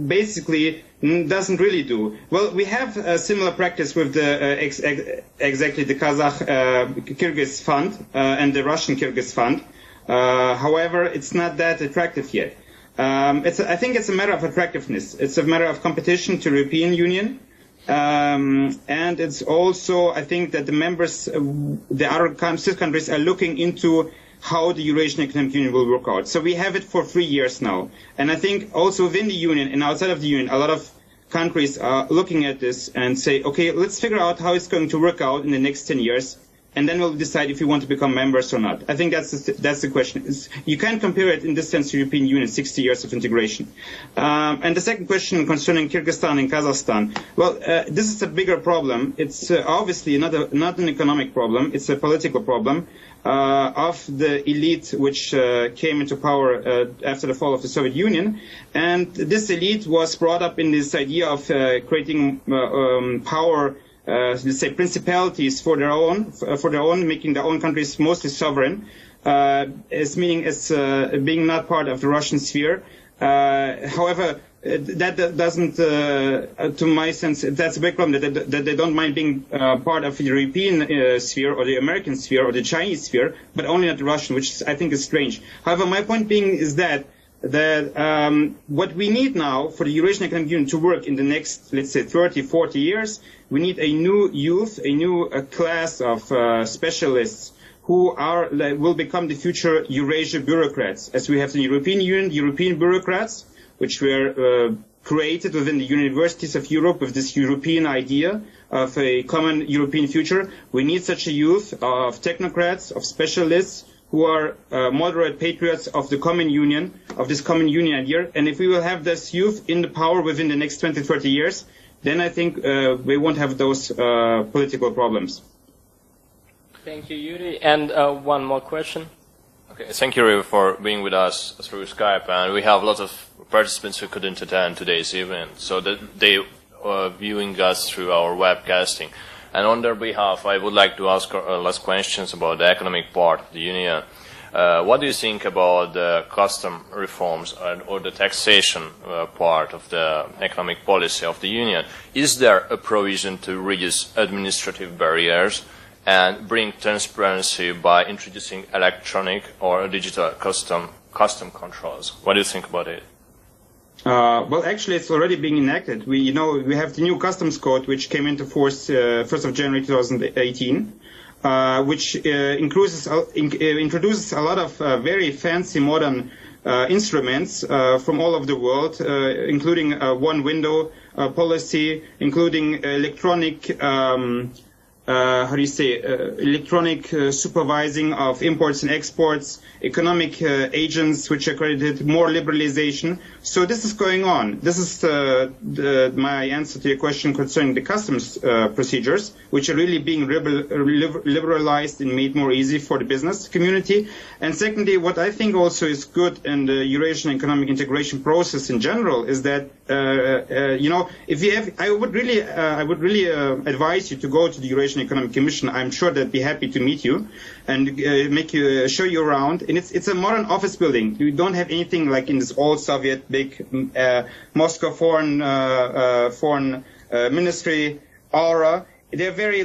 basically doesn't really do. Well, we have a similar practice with the exactly the Kazakh-Kyrgyz fund and the Russian-Kyrgyz fund. However, it's not that attractive yet. I think it's a matter of attractiveness. It's a matter of competition to the European Union. And it's also, I think, that the members, the other CIS countries are looking into how the Eurasian Economic Union will work out. So we have it for 3 years now. And I think also within the Union and outside of the Union, a lot of countries are looking at this and say, okay, let's figure out how it's going to work out in the next 10 years. and then we'll decide if we want to become members or not. I think that's the question. You can't compare it in this sense to the European Union, 60 years of integration. And the second question concerning Kyrgyzstan and Kazakhstan. Well, this is a bigger problem. It's obviously not an economic problem. It's a political problem of the elite which came into power after the fall of the Soviet Union. And this elite was brought up in this idea of creating power, let's say, principalities for their own, making their own countries mostly sovereign, as being not part of the Russian sphere. However, that doesn't, to my sense, that's a big problem, that they don't mind being part of the European sphere or the American sphere or the Chinese sphere, but only not the Russian, which I think is strange. However, my point being is that what we need now for the Eurasian Economic Union to work in the next, let's say, 30, 40 years, we need a new youth, a new class of specialists who will become the future Eurasia bureaucrats. As we have the European Union, European bureaucrats, which were created within the universities of Europe with this European idea of a common European future. We need such a youth of technocrats, of specialists, who are moderate patriots of the common union, of this common union idea. And if we will have this youth in the power within the next 20, 30 years, then I think we won't have those political problems. Thank you, Yuri. And one more question. Okay, thank you, Yuri, for being with us through Skype. And we have a lot of participants who couldn't attend today's event, so that they are viewing us through our webcasting. And on their behalf, I would like to ask last questions about the economic part of the Union. What do you think about the custom reforms or the taxation part of the economic policy of the Union? Is there a provision to reduce administrative barriers and bring transparency by introducing electronic or digital custom controls? What do you think about it? Well, actually, it's already being enacted. We have the new customs code, which came into force 1st of January 2018, which introduces a lot of very fancy modern instruments from all over the world, including one window policy, including electronic electronic supervising of imports and exports, economic agents which are accredited, more liberalization. So this is going on. This is my answer to your question concerning the customs procedures, which are really being liberalized and made more easy for the business community. And secondly, what I think also is good in the Eurasian economic integration process in general is that if you have, I would really advise you to go to the Eurasian Economic Commission. I'm sure they'd be happy to meet you and show you around. And it's a modern office building. You don't have anything like in this old Soviet big Moscow foreign ministry aura. They're very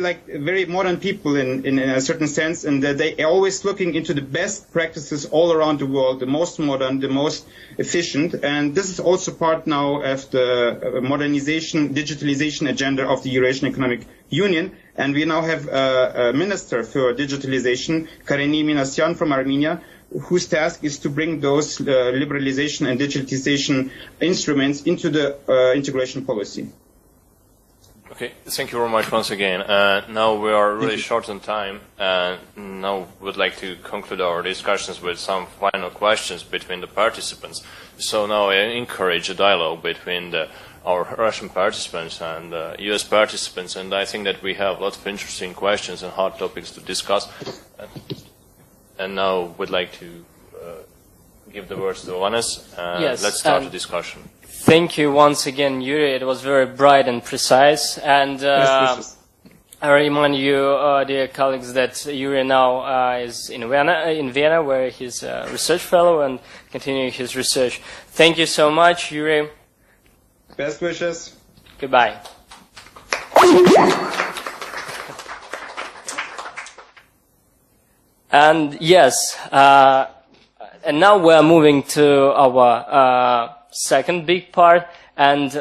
modern people in a certain sense, and they are always looking into the best practices all around the world, the most modern, the most efficient. And this is also part now of the modernization, digitalization agenda of the Eurasian Economic Union. And we now have a minister for digitalization, Kareni Minasyan from Armenia, whose task is to bring those liberalization and digitalization instruments into the integration policy. Okay, thank you very much once again. Now we are really short on time, and now we'd like to conclude our discussions with some final questions between the participants. So now I encourage a dialogue between our Russian participants and US participants, and I think that we have lots of interesting questions and hot topics to discuss. And now we'd like to give the words to Ones, and yes, let's start the discussion. Thank you once again, Yuri. It was very bright and precise. And I remind you, dear colleagues, that Yuri now is in Vienna, where he's a research fellow and continuing his research. Thank you so much, Yuri. Best wishes. Goodbye. And yes, and now we're moving to our second big part, and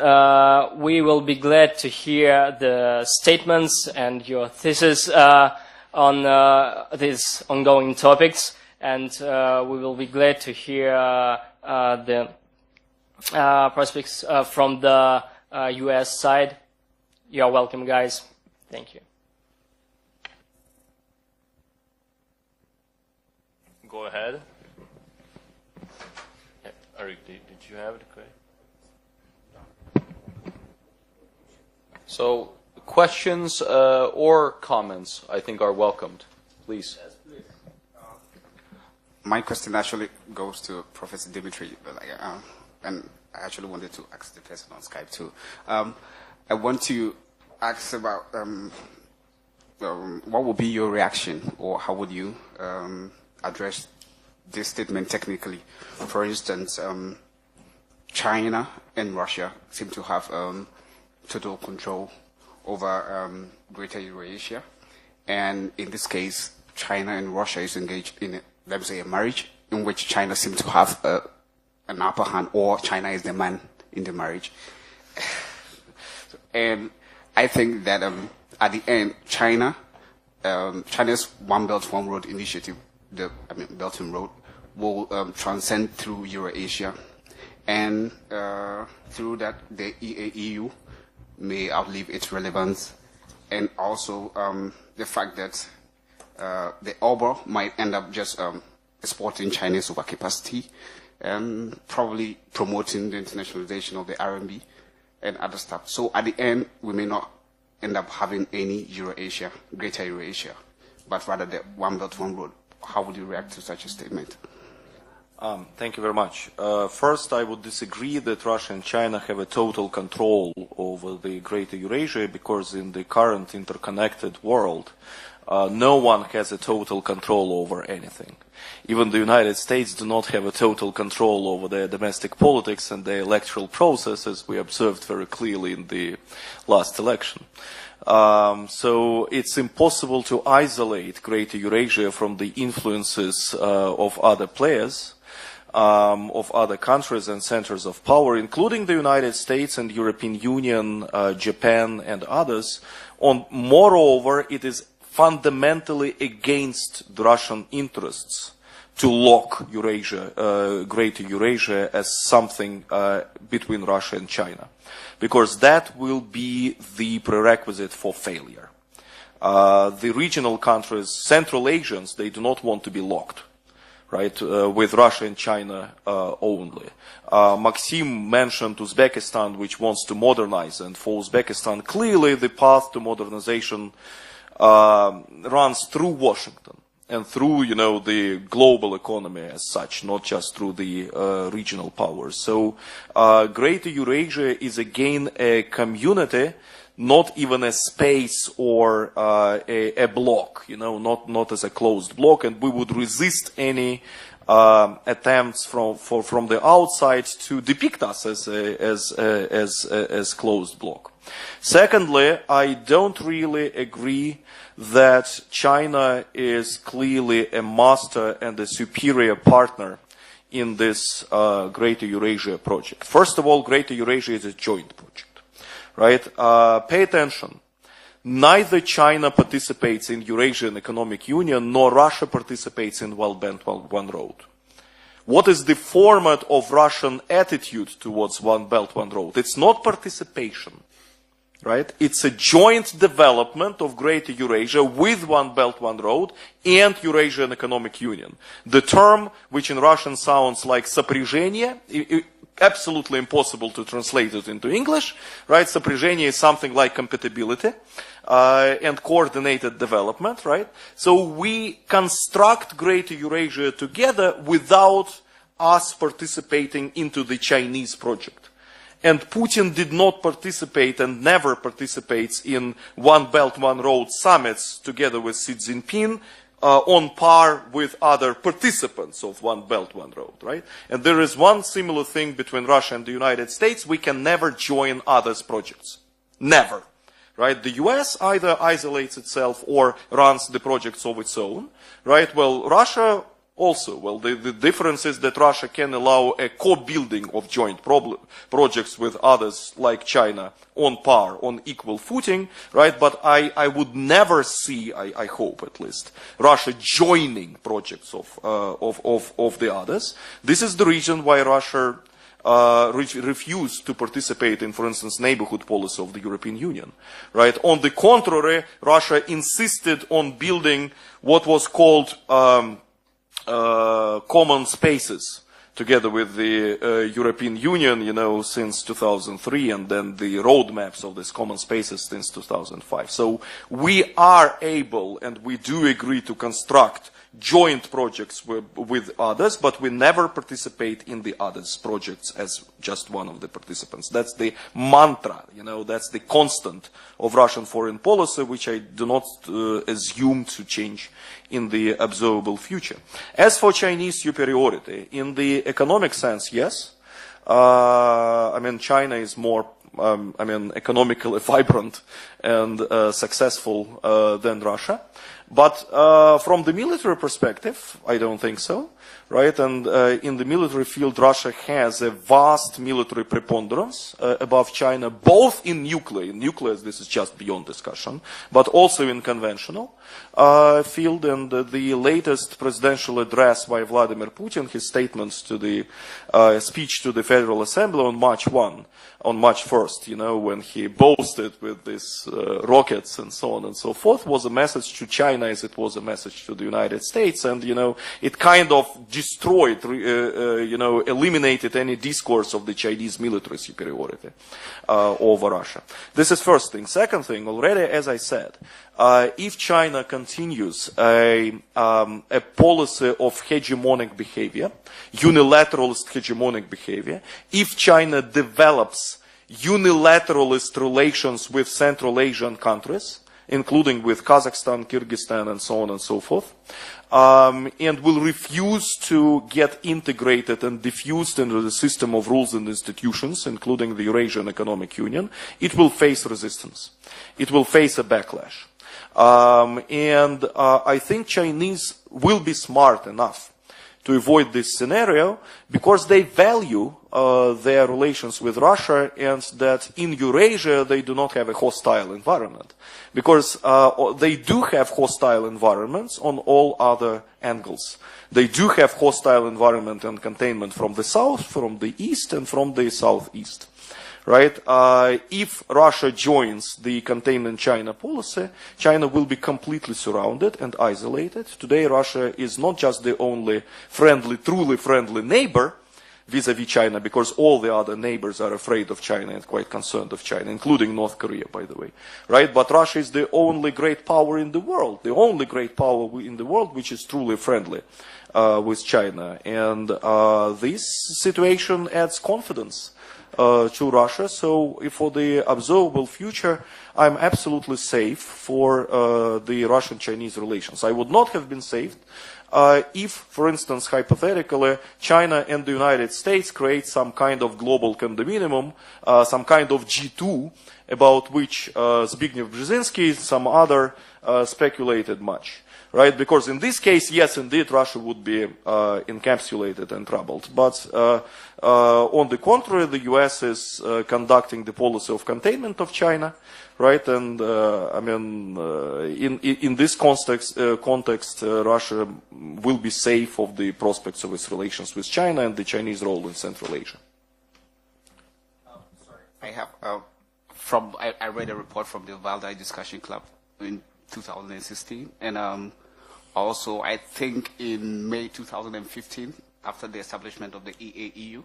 we will be glad to hear the statements and your thesis on these ongoing topics, and we will be glad to hear the prospects from the US side. You're welcome, guys. Thank you. go ahead. Eric, did you have it? So questions or comments, I think, are welcomed. Please. Yes, please. My question actually goes to Professor Dimitri, and I actually wanted to ask the person on Skype too. I want to ask about what would be your reaction, or how would you address this statement technically? For instance, China and Russia seem to have total control over Greater Eurasia, and in this case, China and Russia is engaged in, let me say, a marriage in which China seems to have an upper hand, or China is the man in the marriage. And I think that at the end, China's One Belt, One Road initiative, Belt and Road, will transcend through Eurasia, and through that, the EAEU may outlive its relevance, and also the fact that the OBOR might end up just exporting Chinese overcapacity, and probably promoting the internationalization of the RMB and other stuff. So at the end, we may not end up having any Eurasia, Greater Eurasia, but rather the One Belt, One Road. How would you react to such a statement? Thank you very much. First, I would disagree that Russia and China have a total control over the Greater Eurasia, because in the current interconnected world, no one has a total control over anything. Even the United States do not have a total control over their domestic politics and their electoral process, as we observed very clearly in the last election. So it's impossible to isolate Greater Eurasia from the influences of other players, of other countries and centers of power, including the United States and European Union, Japan and others. Moreover, it is fundamentally against the Russian interests to lock Eurasia, Greater Eurasia, as something between Russia and China, because that will be the prerequisite for failure. The regional countries, Central Asians, they do not want to be locked, right, with Russia and China only. Maxim mentioned Uzbekistan, which wants to modernize, and for Uzbekistan, clearly the path to modernization runs through Washington and through, the global economy as such, not just through the regional powers. So Greater Eurasia is again a community, not even a space or a block, not as a closed block, and we would resist any attempts from the outside to depict us as closed block. Secondly, I don't really agree that China is clearly a master and a superior partner in this Greater Eurasia project. First of all, Greater Eurasia is a joint project, right? Pay attention. Neither China participates in Eurasian Economic Union, nor Russia participates in One Belt, One Road. What is the format of Russian attitude towards One Belt, One Road? It's not participation, right? It's a joint development of Greater Eurasia with One Belt, One Road and Eurasian Economic Union. The term, which in Russian sounds like сопряжение, absolutely impossible to translate it into English, right? Сопряжение is something like compatibility and coordinated development, right? So we construct Greater Eurasia together without us participating into the Chinese project. And Putin did not participate and never participates in One Belt, One Road summits together with Xi Jinping on par with other participants of One Belt, One Road, right? And there is one similar thing between Russia and the United States. We can never join others' projects. Never. Right? The US either isolates itself or runs the projects of its own, right? Well, Russia also. Well, the difference is that Russia can allow a co-building of joint projects with others like China on par, on equal footing, right? But I would never see, I hope at least, Russia joining projects of the others. This is the reason why Russia refused to participate in, for instance, neighborhood policy of the European Union, right? On the contrary, Russia insisted on building what was called common spaces together with the European Union, you know, since 2003, and then the roadmaps of these common spaces since 2005. So we are able, and we do agree to construct joint projects with others, but we never participate in the others' projects as just one of the participants. That's the mantra, you know, that's the constant of Russian foreign policy, which I do not assume to change in the observable future. As for Chinese superiority, in the economic sense, yes. I mean, China is more economically vibrant and successful than Russia. But from the military perspective, I don't think so, right? And in the military field, Russia has a vast military preponderance above China, both in nuclear. In nuclear, this is just beyond discussion, but also in conventional field. And the latest presidential address by Vladimir Putin, his statements to the speech to the Federal Assembly on March 1st, you know, when he boasted with these rockets and so on and so forth, was a message to China as it was a message to the United States. And, you know, it kind of destroyed, you know, eliminated any discourse of the Chinese military superiority over Russia. This is first thing. Second thing, already, as I said, if China continues a policy of hegemonic behavior, unilateralist hegemonic behavior, if China develops unilateralist relations with Central Asian countries, including with Kazakhstan, Kyrgyzstan, and so on and so forth, and will refuse to get integrated and diffused into the system of rules and institutions, including the Eurasian Economic Union, it will face resistance. It will face a backlash. And I think Chinese will be smart enough to avoid this scenario because they value their relations with Russia, and that in Eurasia they do not have a hostile environment. Because they do have hostile environments on all other angles. They do have hostile environment and containment from the south, from the east, and from the southeast. Right? If Russia joins the containment China policy, China will be completely surrounded and isolated. Today, Russia is not just the only friendly, truly friendly neighbor vis-à-vis China, because all the other neighbors are afraid of China and quite concerned of China, including North Korea, by the way. Right? But Russia is the only great power in the world, the only great power in the world which is truly friendly with China. And this situation adds confidence to Russia. So for the observable future, I'm absolutely safe for the Russian-Chinese relations. I would not have been saved if, for instance, hypothetically, China and the United States create some kind of global condominium, some kind of G2, about which Zbigniew Brzezinski and some other speculated much. Right? Because in this case, yes, indeed, Russia would be encapsulated and troubled. But on the contrary, the US is conducting the policy of containment of China, right? And I mean, in this context, Russia will be safe of the prospects of its relations with China and the Chinese role in Central Asia. Sorry, I have I read a report from the Valdai Discussion Club in 2016, and also I think in May 2015, after the establishment of the EAEU,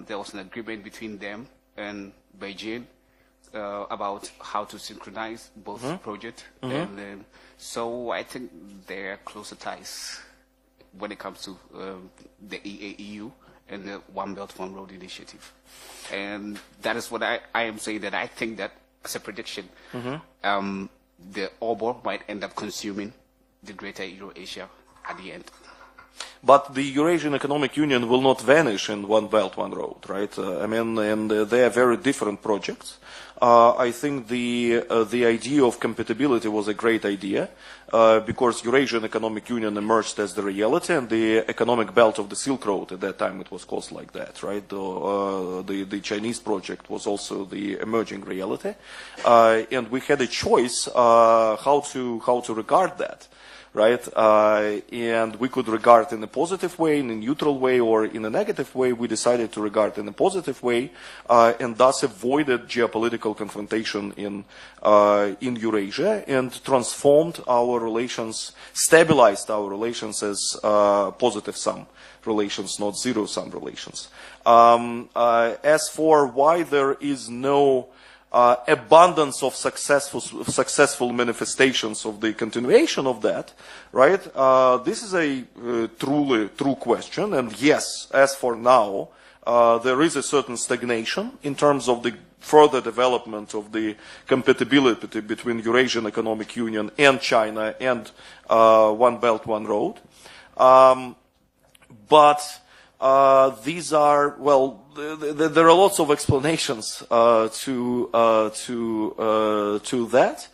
there was an agreement between them and Beijing about how to synchronize both projects. And so I think there are closer ties when it comes to the EAEU and the One Belt, One Road initiative. And that is what I am saying, that I think that, as a prediction, the OBOR might end up consuming the Greater Eurasia at the end. But the Eurasian Economic Union will not vanish in One Belt, One Road, right? I mean, and they are very different projects. I think the idea of compatibility was a great idea because Eurasian Economic Union emerged as the reality, and the economic belt of the Silk Road, at that time it was called like that, right? The Chinese project was also the emerging reality, and we had a choice how to regard that. right? And we could regard in a positive way, in a neutral way, or in a negative way. We decided to regard in a positive way, and thus avoided geopolitical confrontation in Eurasia, and transformed our relations, stabilized our relations as positive-sum relations, not zero-sum relations. As for why there is no abundance of successful manifestations of the continuation of that, right? This is a truly true question, and yes, as for now, there is a certain stagnation in terms of the further development of the compatibility between Eurasian Economic Union and China and One Belt, One Road. But these are, well, there are lots of explanations to that.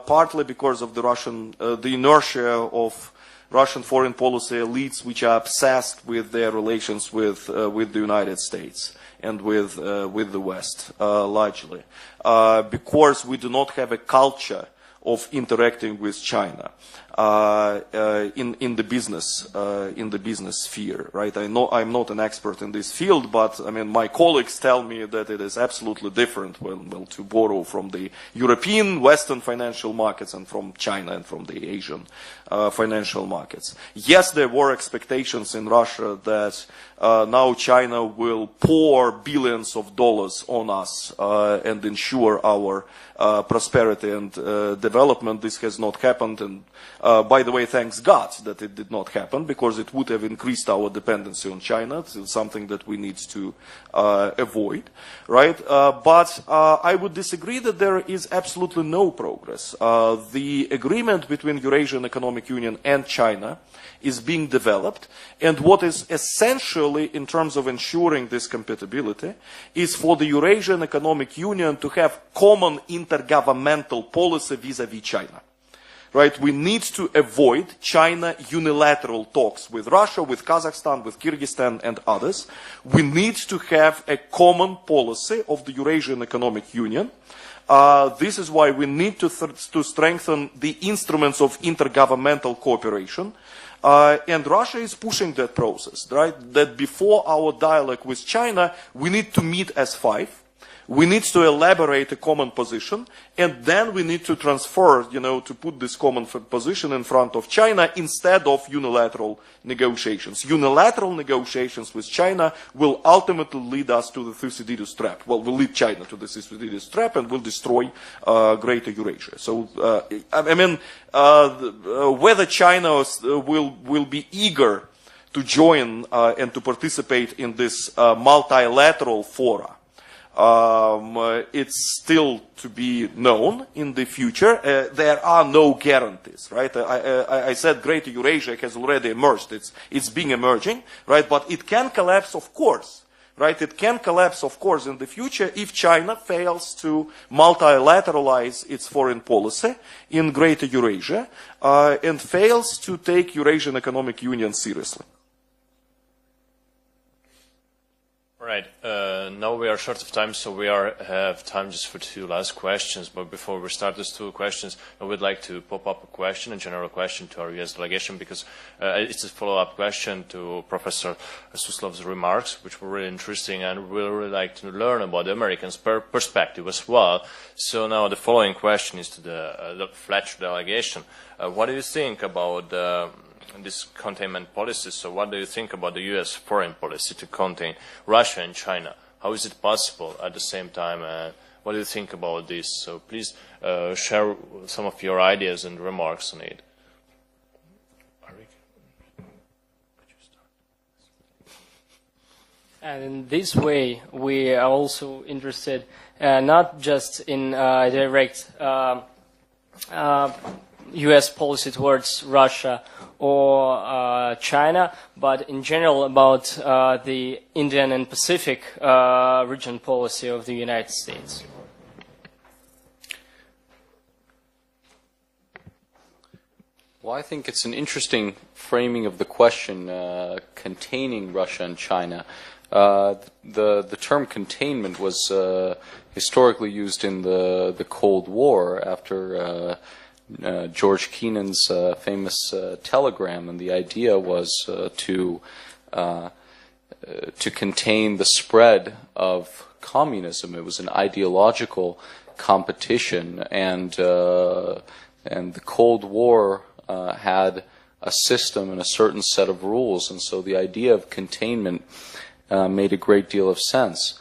Partly because of the inertia of Russian foreign policy elites, which are obsessed with their relations with the United States and with the West, largely, because we do not have a culture of interacting with China in the business sphere, right? I know I'm not an expert in this field, but I mean my colleagues tell me that it is absolutely different. Well, to borrow from the European Western financial markets and from China and from the Asian financial markets. Yes, there were expectations in Russia that now China will pour billions of dollars on us and ensure our prosperity and development. This has not happened, and by the way, thanks God that it did not happen, because it would have increased our dependency on China. It's something that we need to avoid, right? But I would disagree that there is absolutely no progress. The agreement between Eurasian Economic Union and China is being developed, and what is essentially, in terms of ensuring this compatibility, is for the Eurasian Economic Union to have common intergovernmental policy vis-à-vis China. Right? We need to avoid China unilateral talks with Russia, with Kazakhstan, with Kyrgyzstan and others. We need to have a common policy of the Eurasian Economic Union. This is why we need to strengthen the instruments of intergovernmental cooperation. And Russia is pushing that process, right? That before our dialogue with China, we need to meet as five. We need to elaborate a common position, and then we need to transfer, to put this common position in front of China instead of unilateral negotiations. Unilateral negotiations with China will ultimately lead us to the Thucydides trap. Well, will lead China to the Thucydides trap and will destroy Greater Eurasia. So, whether China will be eager to join and to participate in this multilateral fora, it's still to be known in the future. There are no guarantees, right? I said Greater Eurasia has already emerged. It's being emerging, right? But it can collapse, of course, right? It can collapse, of course, in the future if China fails to multilateralize its foreign policy in Greater Eurasia and fails to take Eurasian Economic Union seriously. Right. Now we are short of time, so we have time just for two last questions. But before we start these two questions, I would like to pop up a question, a general question to our US delegation, because it's a follow-up question to Professor Suslov's remarks, which were really interesting, and we really like to learn about the Americans' perspective as well. So now the following question is to the Fletcher delegation. What do you think about this containment policy? So what do you think about the U.S. foreign policy to contain Russia and China? How is it possible at the same time? What do you think about this? So please share some of your ideas and remarks on it. And in this way, we are also interested not just in direct U.S. policy towards Russia or China, but in general about the Indian and Pacific region policy of the United States. Well, I think it's an interesting framing of the question, containing Russia and China. The term containment was historically used in the Cold War after George Kennan's famous telegram, and the idea was to contain the spread of communism. It was an ideological competition, and the Cold War had a system and a certain set of rules, and so the idea of containment made a great deal of sense.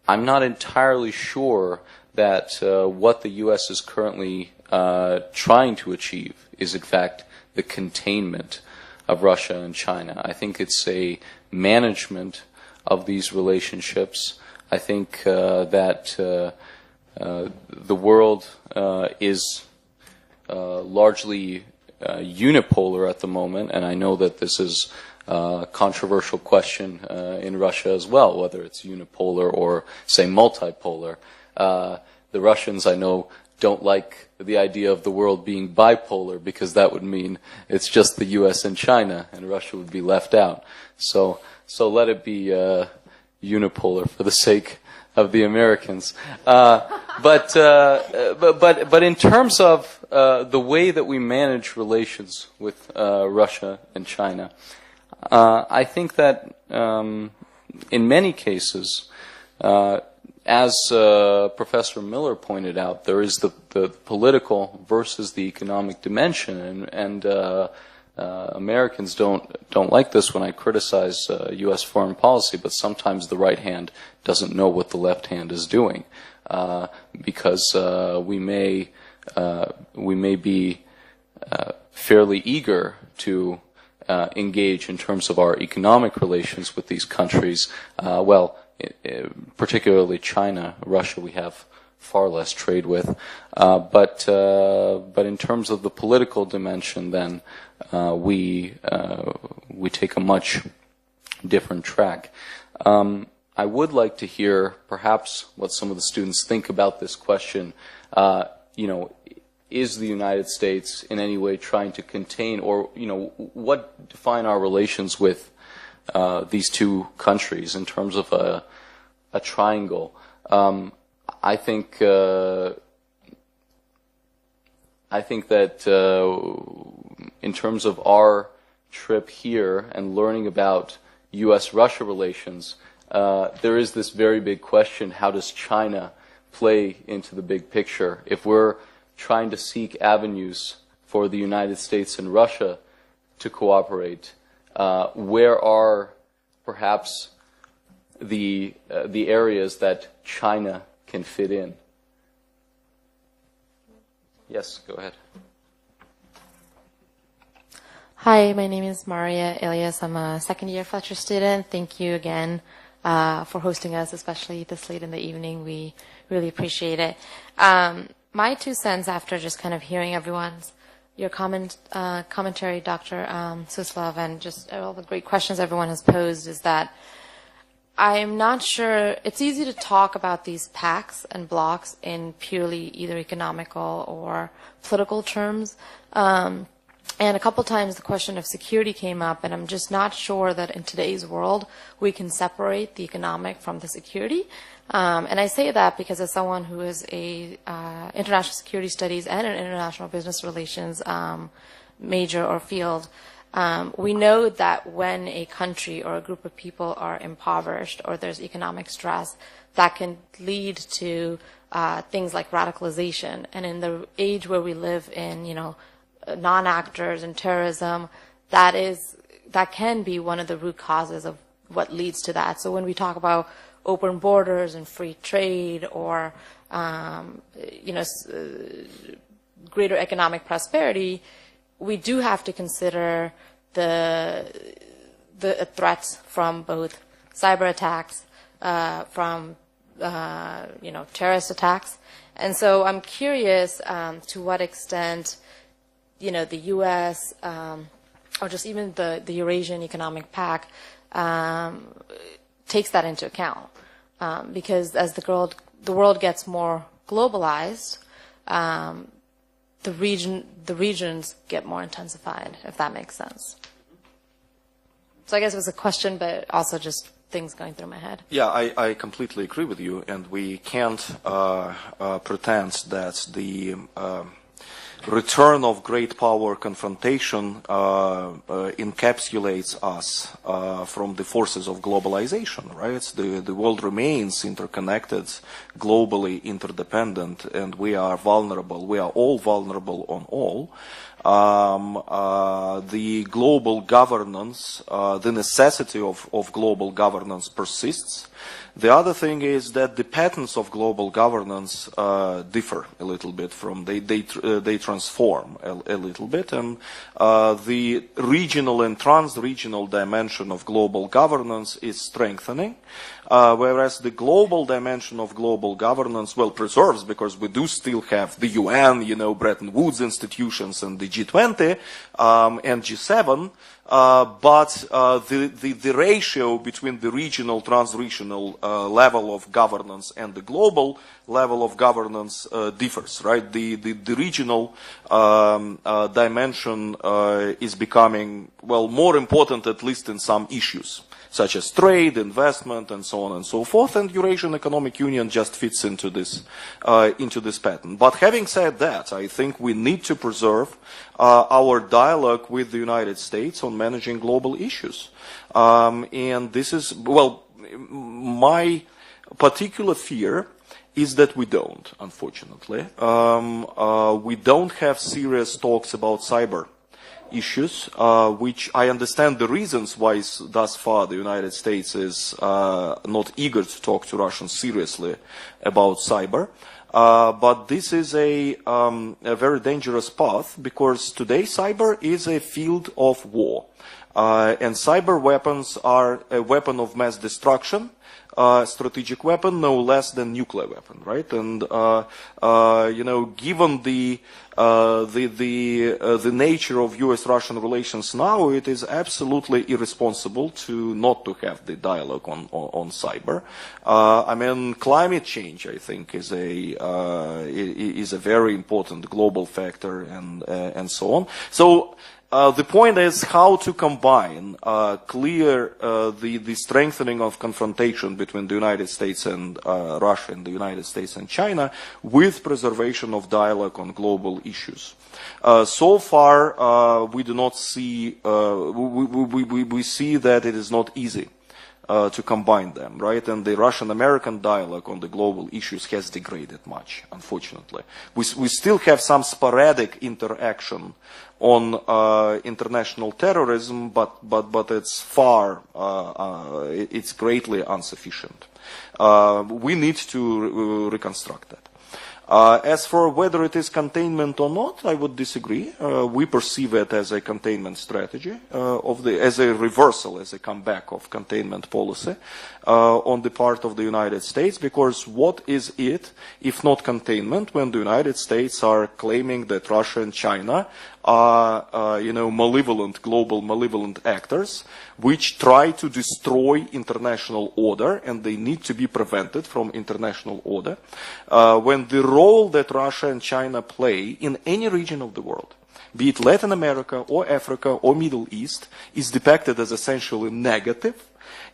I'm not entirely sure that what the U.S. is currently trying to achieve is in fact the containment of Russia and China. I think it's a management of these relationships. I think that the world is largely unipolar at the moment, and I know that this is a controversial question in Russia as well, whether it's unipolar or, say, multipolar. The Russians, I know, don't like the idea of the world being bipolar, because that would mean it's just the U.S. and China, and Russia would be left out. So let it be unipolar for the sake of the Americans. But in terms of the way that we manage relations with Russia and China, I think that in many cases, as Professor Miller pointed out, there is the political versus the economic dimension, and Americans don't like this when I criticize U.S. foreign policy, but sometimes the right hand doesn't know what the left hand is doing, because we may be fairly eager to engage in terms of our economic relations with these countries. Particularly China, Russia, we have far less trade with. But in terms of the political dimension, then we take a much different track. I would like to hear perhaps what some of the students think about this question. Is the United States in any way trying to contain, or what define our relations with these two countries in terms of a triangle? I think that in terms of our trip here and learning about U.S.-Russia relations, there is this very big question: how does China play into the big picture? If we're trying to seek avenues for the United States and Russia to cooperate, where are perhaps the areas that China can fit in? Yes, go ahead. Hi, my name is Maria Elias. I'm a second-year Fletcher student. Thank you again for hosting us, especially this late in the evening. We really appreciate it. My 2 cents after just kind of hearing your commentary, Dr. Suslov, and just all the great questions everyone has posed, is that I am not sure. It's easy to talk about these pacts and blocks in purely either economical or political terms. And a couple times the question of security came up, and I'm just not sure that in today's world we can separate the economic from the security. And I say that because as someone who is a international security studies and an international business relations major or field, we know that when a country or a group of people are impoverished or there's economic stress, that can lead to things like radicalization. And in the age where we live in, non-actors and terrorism, that can be one of the root causes of what leads to that. So when we talk about open borders and free trade, or greater economic prosperity, we do have to consider the threats from both cyber attacks, from terrorist attacks, and so I'm curious to what extent the U.S. Or just even the Eurasian Economic Pact takes that into account, because as the world gets more globalized, the regions get more intensified, if that makes sense. So I guess it was a question, but also just things going through my head. Yeah, I completely agree with you, and we can't pretend that the return of great power confrontation encapsulates us from the forces of globalization, right? The world remains interconnected, globally interdependent, and we are vulnerable. We are all vulnerable on all. The global governance, the necessity of global governance persists. The other thing is that the patterns of global governance differ a little bit from, they transform a little bit, and the regional and trans-regional dimension of global governance is strengthening, whereas the global dimension of global governance, well, preserves, because we do still have the UN, you know, Bretton Woods institutions and the G20 and G7, but the ratio between the regional, trans-regional level of governance and the global level of governance differs, right? The regional dimension is becoming, well, more important, at least in some issues, such as trade, investment, and so on and so forth, and Eurasian Economic Union just fits into this pattern. But having said that, I think we need to preserve our dialogue with the United States on managing global issues. And this is, well, my particular fear is that we don't, unfortunately. We don't have serious talks about cyber issues, which I understand the reasons why thus far the United States is not eager to talk to Russians seriously about cyber. But this is a very dangerous path, because today cyber is a field of war. And cyber weapons are a weapon of mass destruction, strategic weapon, no less than nuclear weapon, right? And you know, given the nature of U.S.-Russian relations now, it is absolutely irresponsible not to have the dialogue on cyber. I mean, climate change, I think, is a very important global factor, and so on. So. The point is how to combine the strengthening of confrontation between the United States and Russia, and the United States and China, with preservation of dialogue on global issues. So far, we do not see, we see that it is not easy to combine them, right? And the Russian-American dialogue on the global issues has degraded much, unfortunately. We still have some sporadic interaction on international terrorism, but it's it's greatly insufficient. We need to reconstruct that. As for whether it is containment or not, I would disagree. We perceive it as a containment strategy, as a reversal, as a comeback of containment policy on the part of the United States, because what is it if not containment when the United States are claiming that Russia and China are, malevolent, global malevolent actors, which try to destroy international order, and they need to be prevented from international order, when the role that Russia and China play in any region of the world, be it Latin America or Africa or Middle East, is depicted as essentially negative.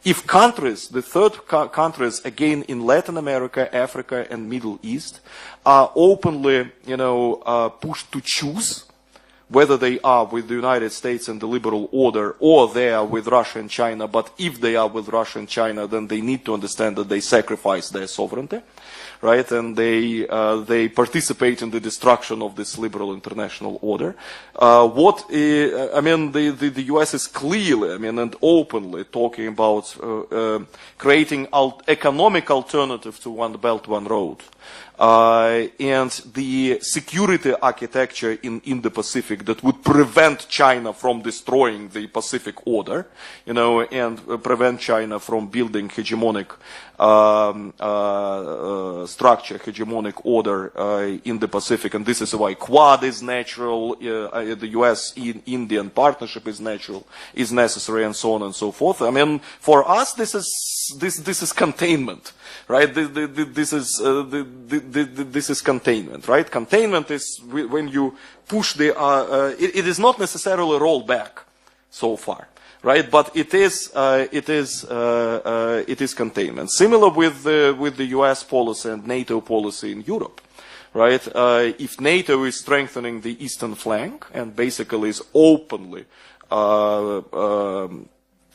If countries, the third countries, again in Latin America, Africa, and Middle East, are openly, pushed to choose whether they are with the United States and the liberal order, or they are with Russia and China, but if they are with Russia and China, then they need to understand that they sacrifice their sovereignty, right? And they participate in the destruction of this liberal international order. The U.S. is clearly, and openly talking about creating economic alternative to One Belt, One Road. And the security architecture in Indo-Pacific that would prevent China from destroying the Pacific order, and prevent China from building hegemonic structure, hegemonic order in the Pacific. And this is why Quad is natural, the U.S.-Indian partnership is natural, is necessary, and so on and so forth. For us, this is containment, right? This is containment, right? Containment is when you push it is not necessarily roll back so far. right? But it is containment. Similar with the U.S. policy and NATO policy in Europe, right? If NATO is strengthening the eastern flank and basically is openly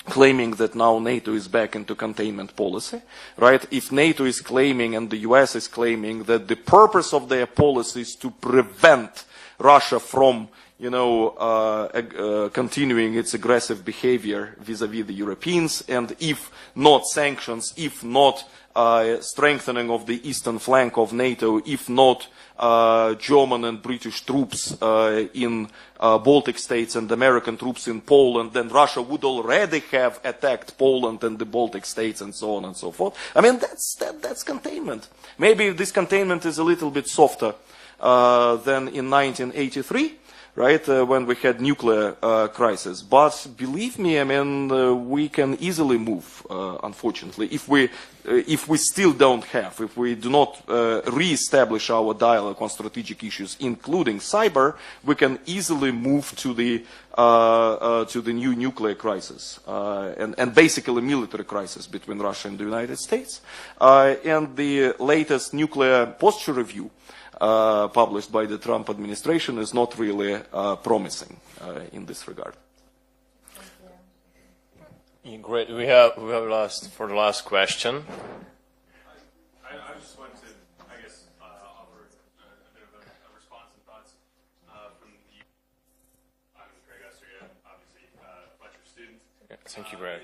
claiming that now NATO is back into containment policy, right? If NATO is claiming and the US is claiming that the purpose of their policy is to prevent Russia from, continuing its aggressive behavior vis-à-vis the Europeans, and if not sanctions, if not strengthening of the eastern flank of NATO, if not German and British troops in Baltic states and American troops in Poland, then Russia would already have attacked Poland and the Baltic states and so on and so forth. I mean, that's containment. Maybe this containment is a little bit softer than in 1983, right, when we had nuclear crisis. But believe me, I mean, we can easily move, unfortunately, if we still don't have, if we do not re-establish our dialogue on strategic issues, including cyber, we can easily move to the new nuclear crisis, and basically military crisis between Russia and the United States. And the latest nuclear posture review published by the Trump administration is not really promising in this regard. Great. We have for the last question. I just want to, I guess, offer a bit of a response and thoughts from the. I'm Greg Osteria, obviously Fletcher student. Yeah, thank you, Greg.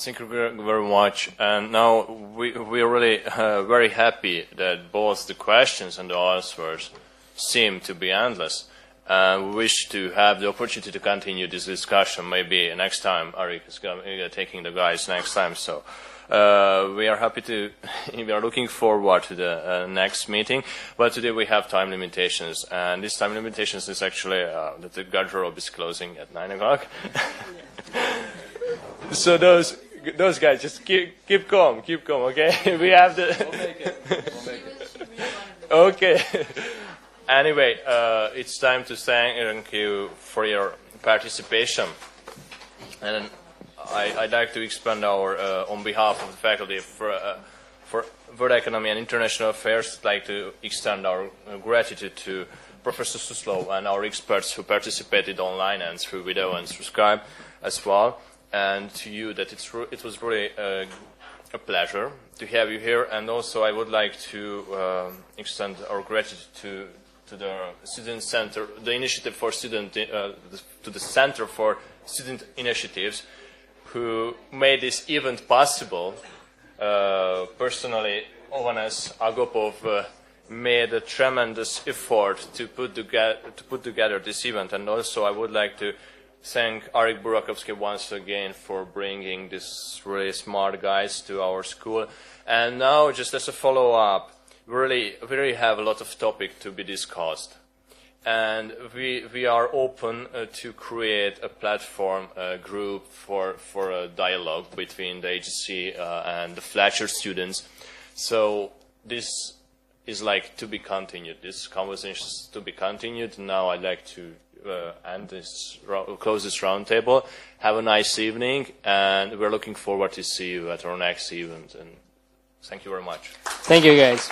Thank you very much. And now we are really very happy that both the questions and the answers seem to be endless. We wish to have the opportunity to continue this discussion. Maybe next time Arik is taking the guys next time. So we are happy to. We are looking forward to the next meeting. But today we have time limitations, and this time limitations is actually that the garderobe is closing at 9 o'clock. So those guys just keep calm, okay? We have the. We'll make it. Okay. Anyway, it's time to thank you for your participation, and I'd like to expand our, on behalf of the faculty for World Economy and International Affairs, I'd like to extend our gratitude to Professor Suslov and our experts who participated online and through video and through Skype as well, and to you that it was really a pleasure to have you here. And also I would like to extend our gratitude to the Student Center, the initiative for student, to the Center for Student Initiatives, who made this event possible. Personally, Ovanes Agopov made a tremendous effort to put together this event, and also I would like to thank Arik Burakovsky once again for bringing these really smart guys to our school. And now, just as a follow-up, really have a lot of topic to be discussed. And we are open to create a platform, a group for a dialogue between the agency and the Fletcher students. So this is like to be continued. This conversation is to be continued. Now I'd like to close this roundtable. Have a nice evening, and we're looking forward to see you at our next event. And thank you very much. Thank you, guys.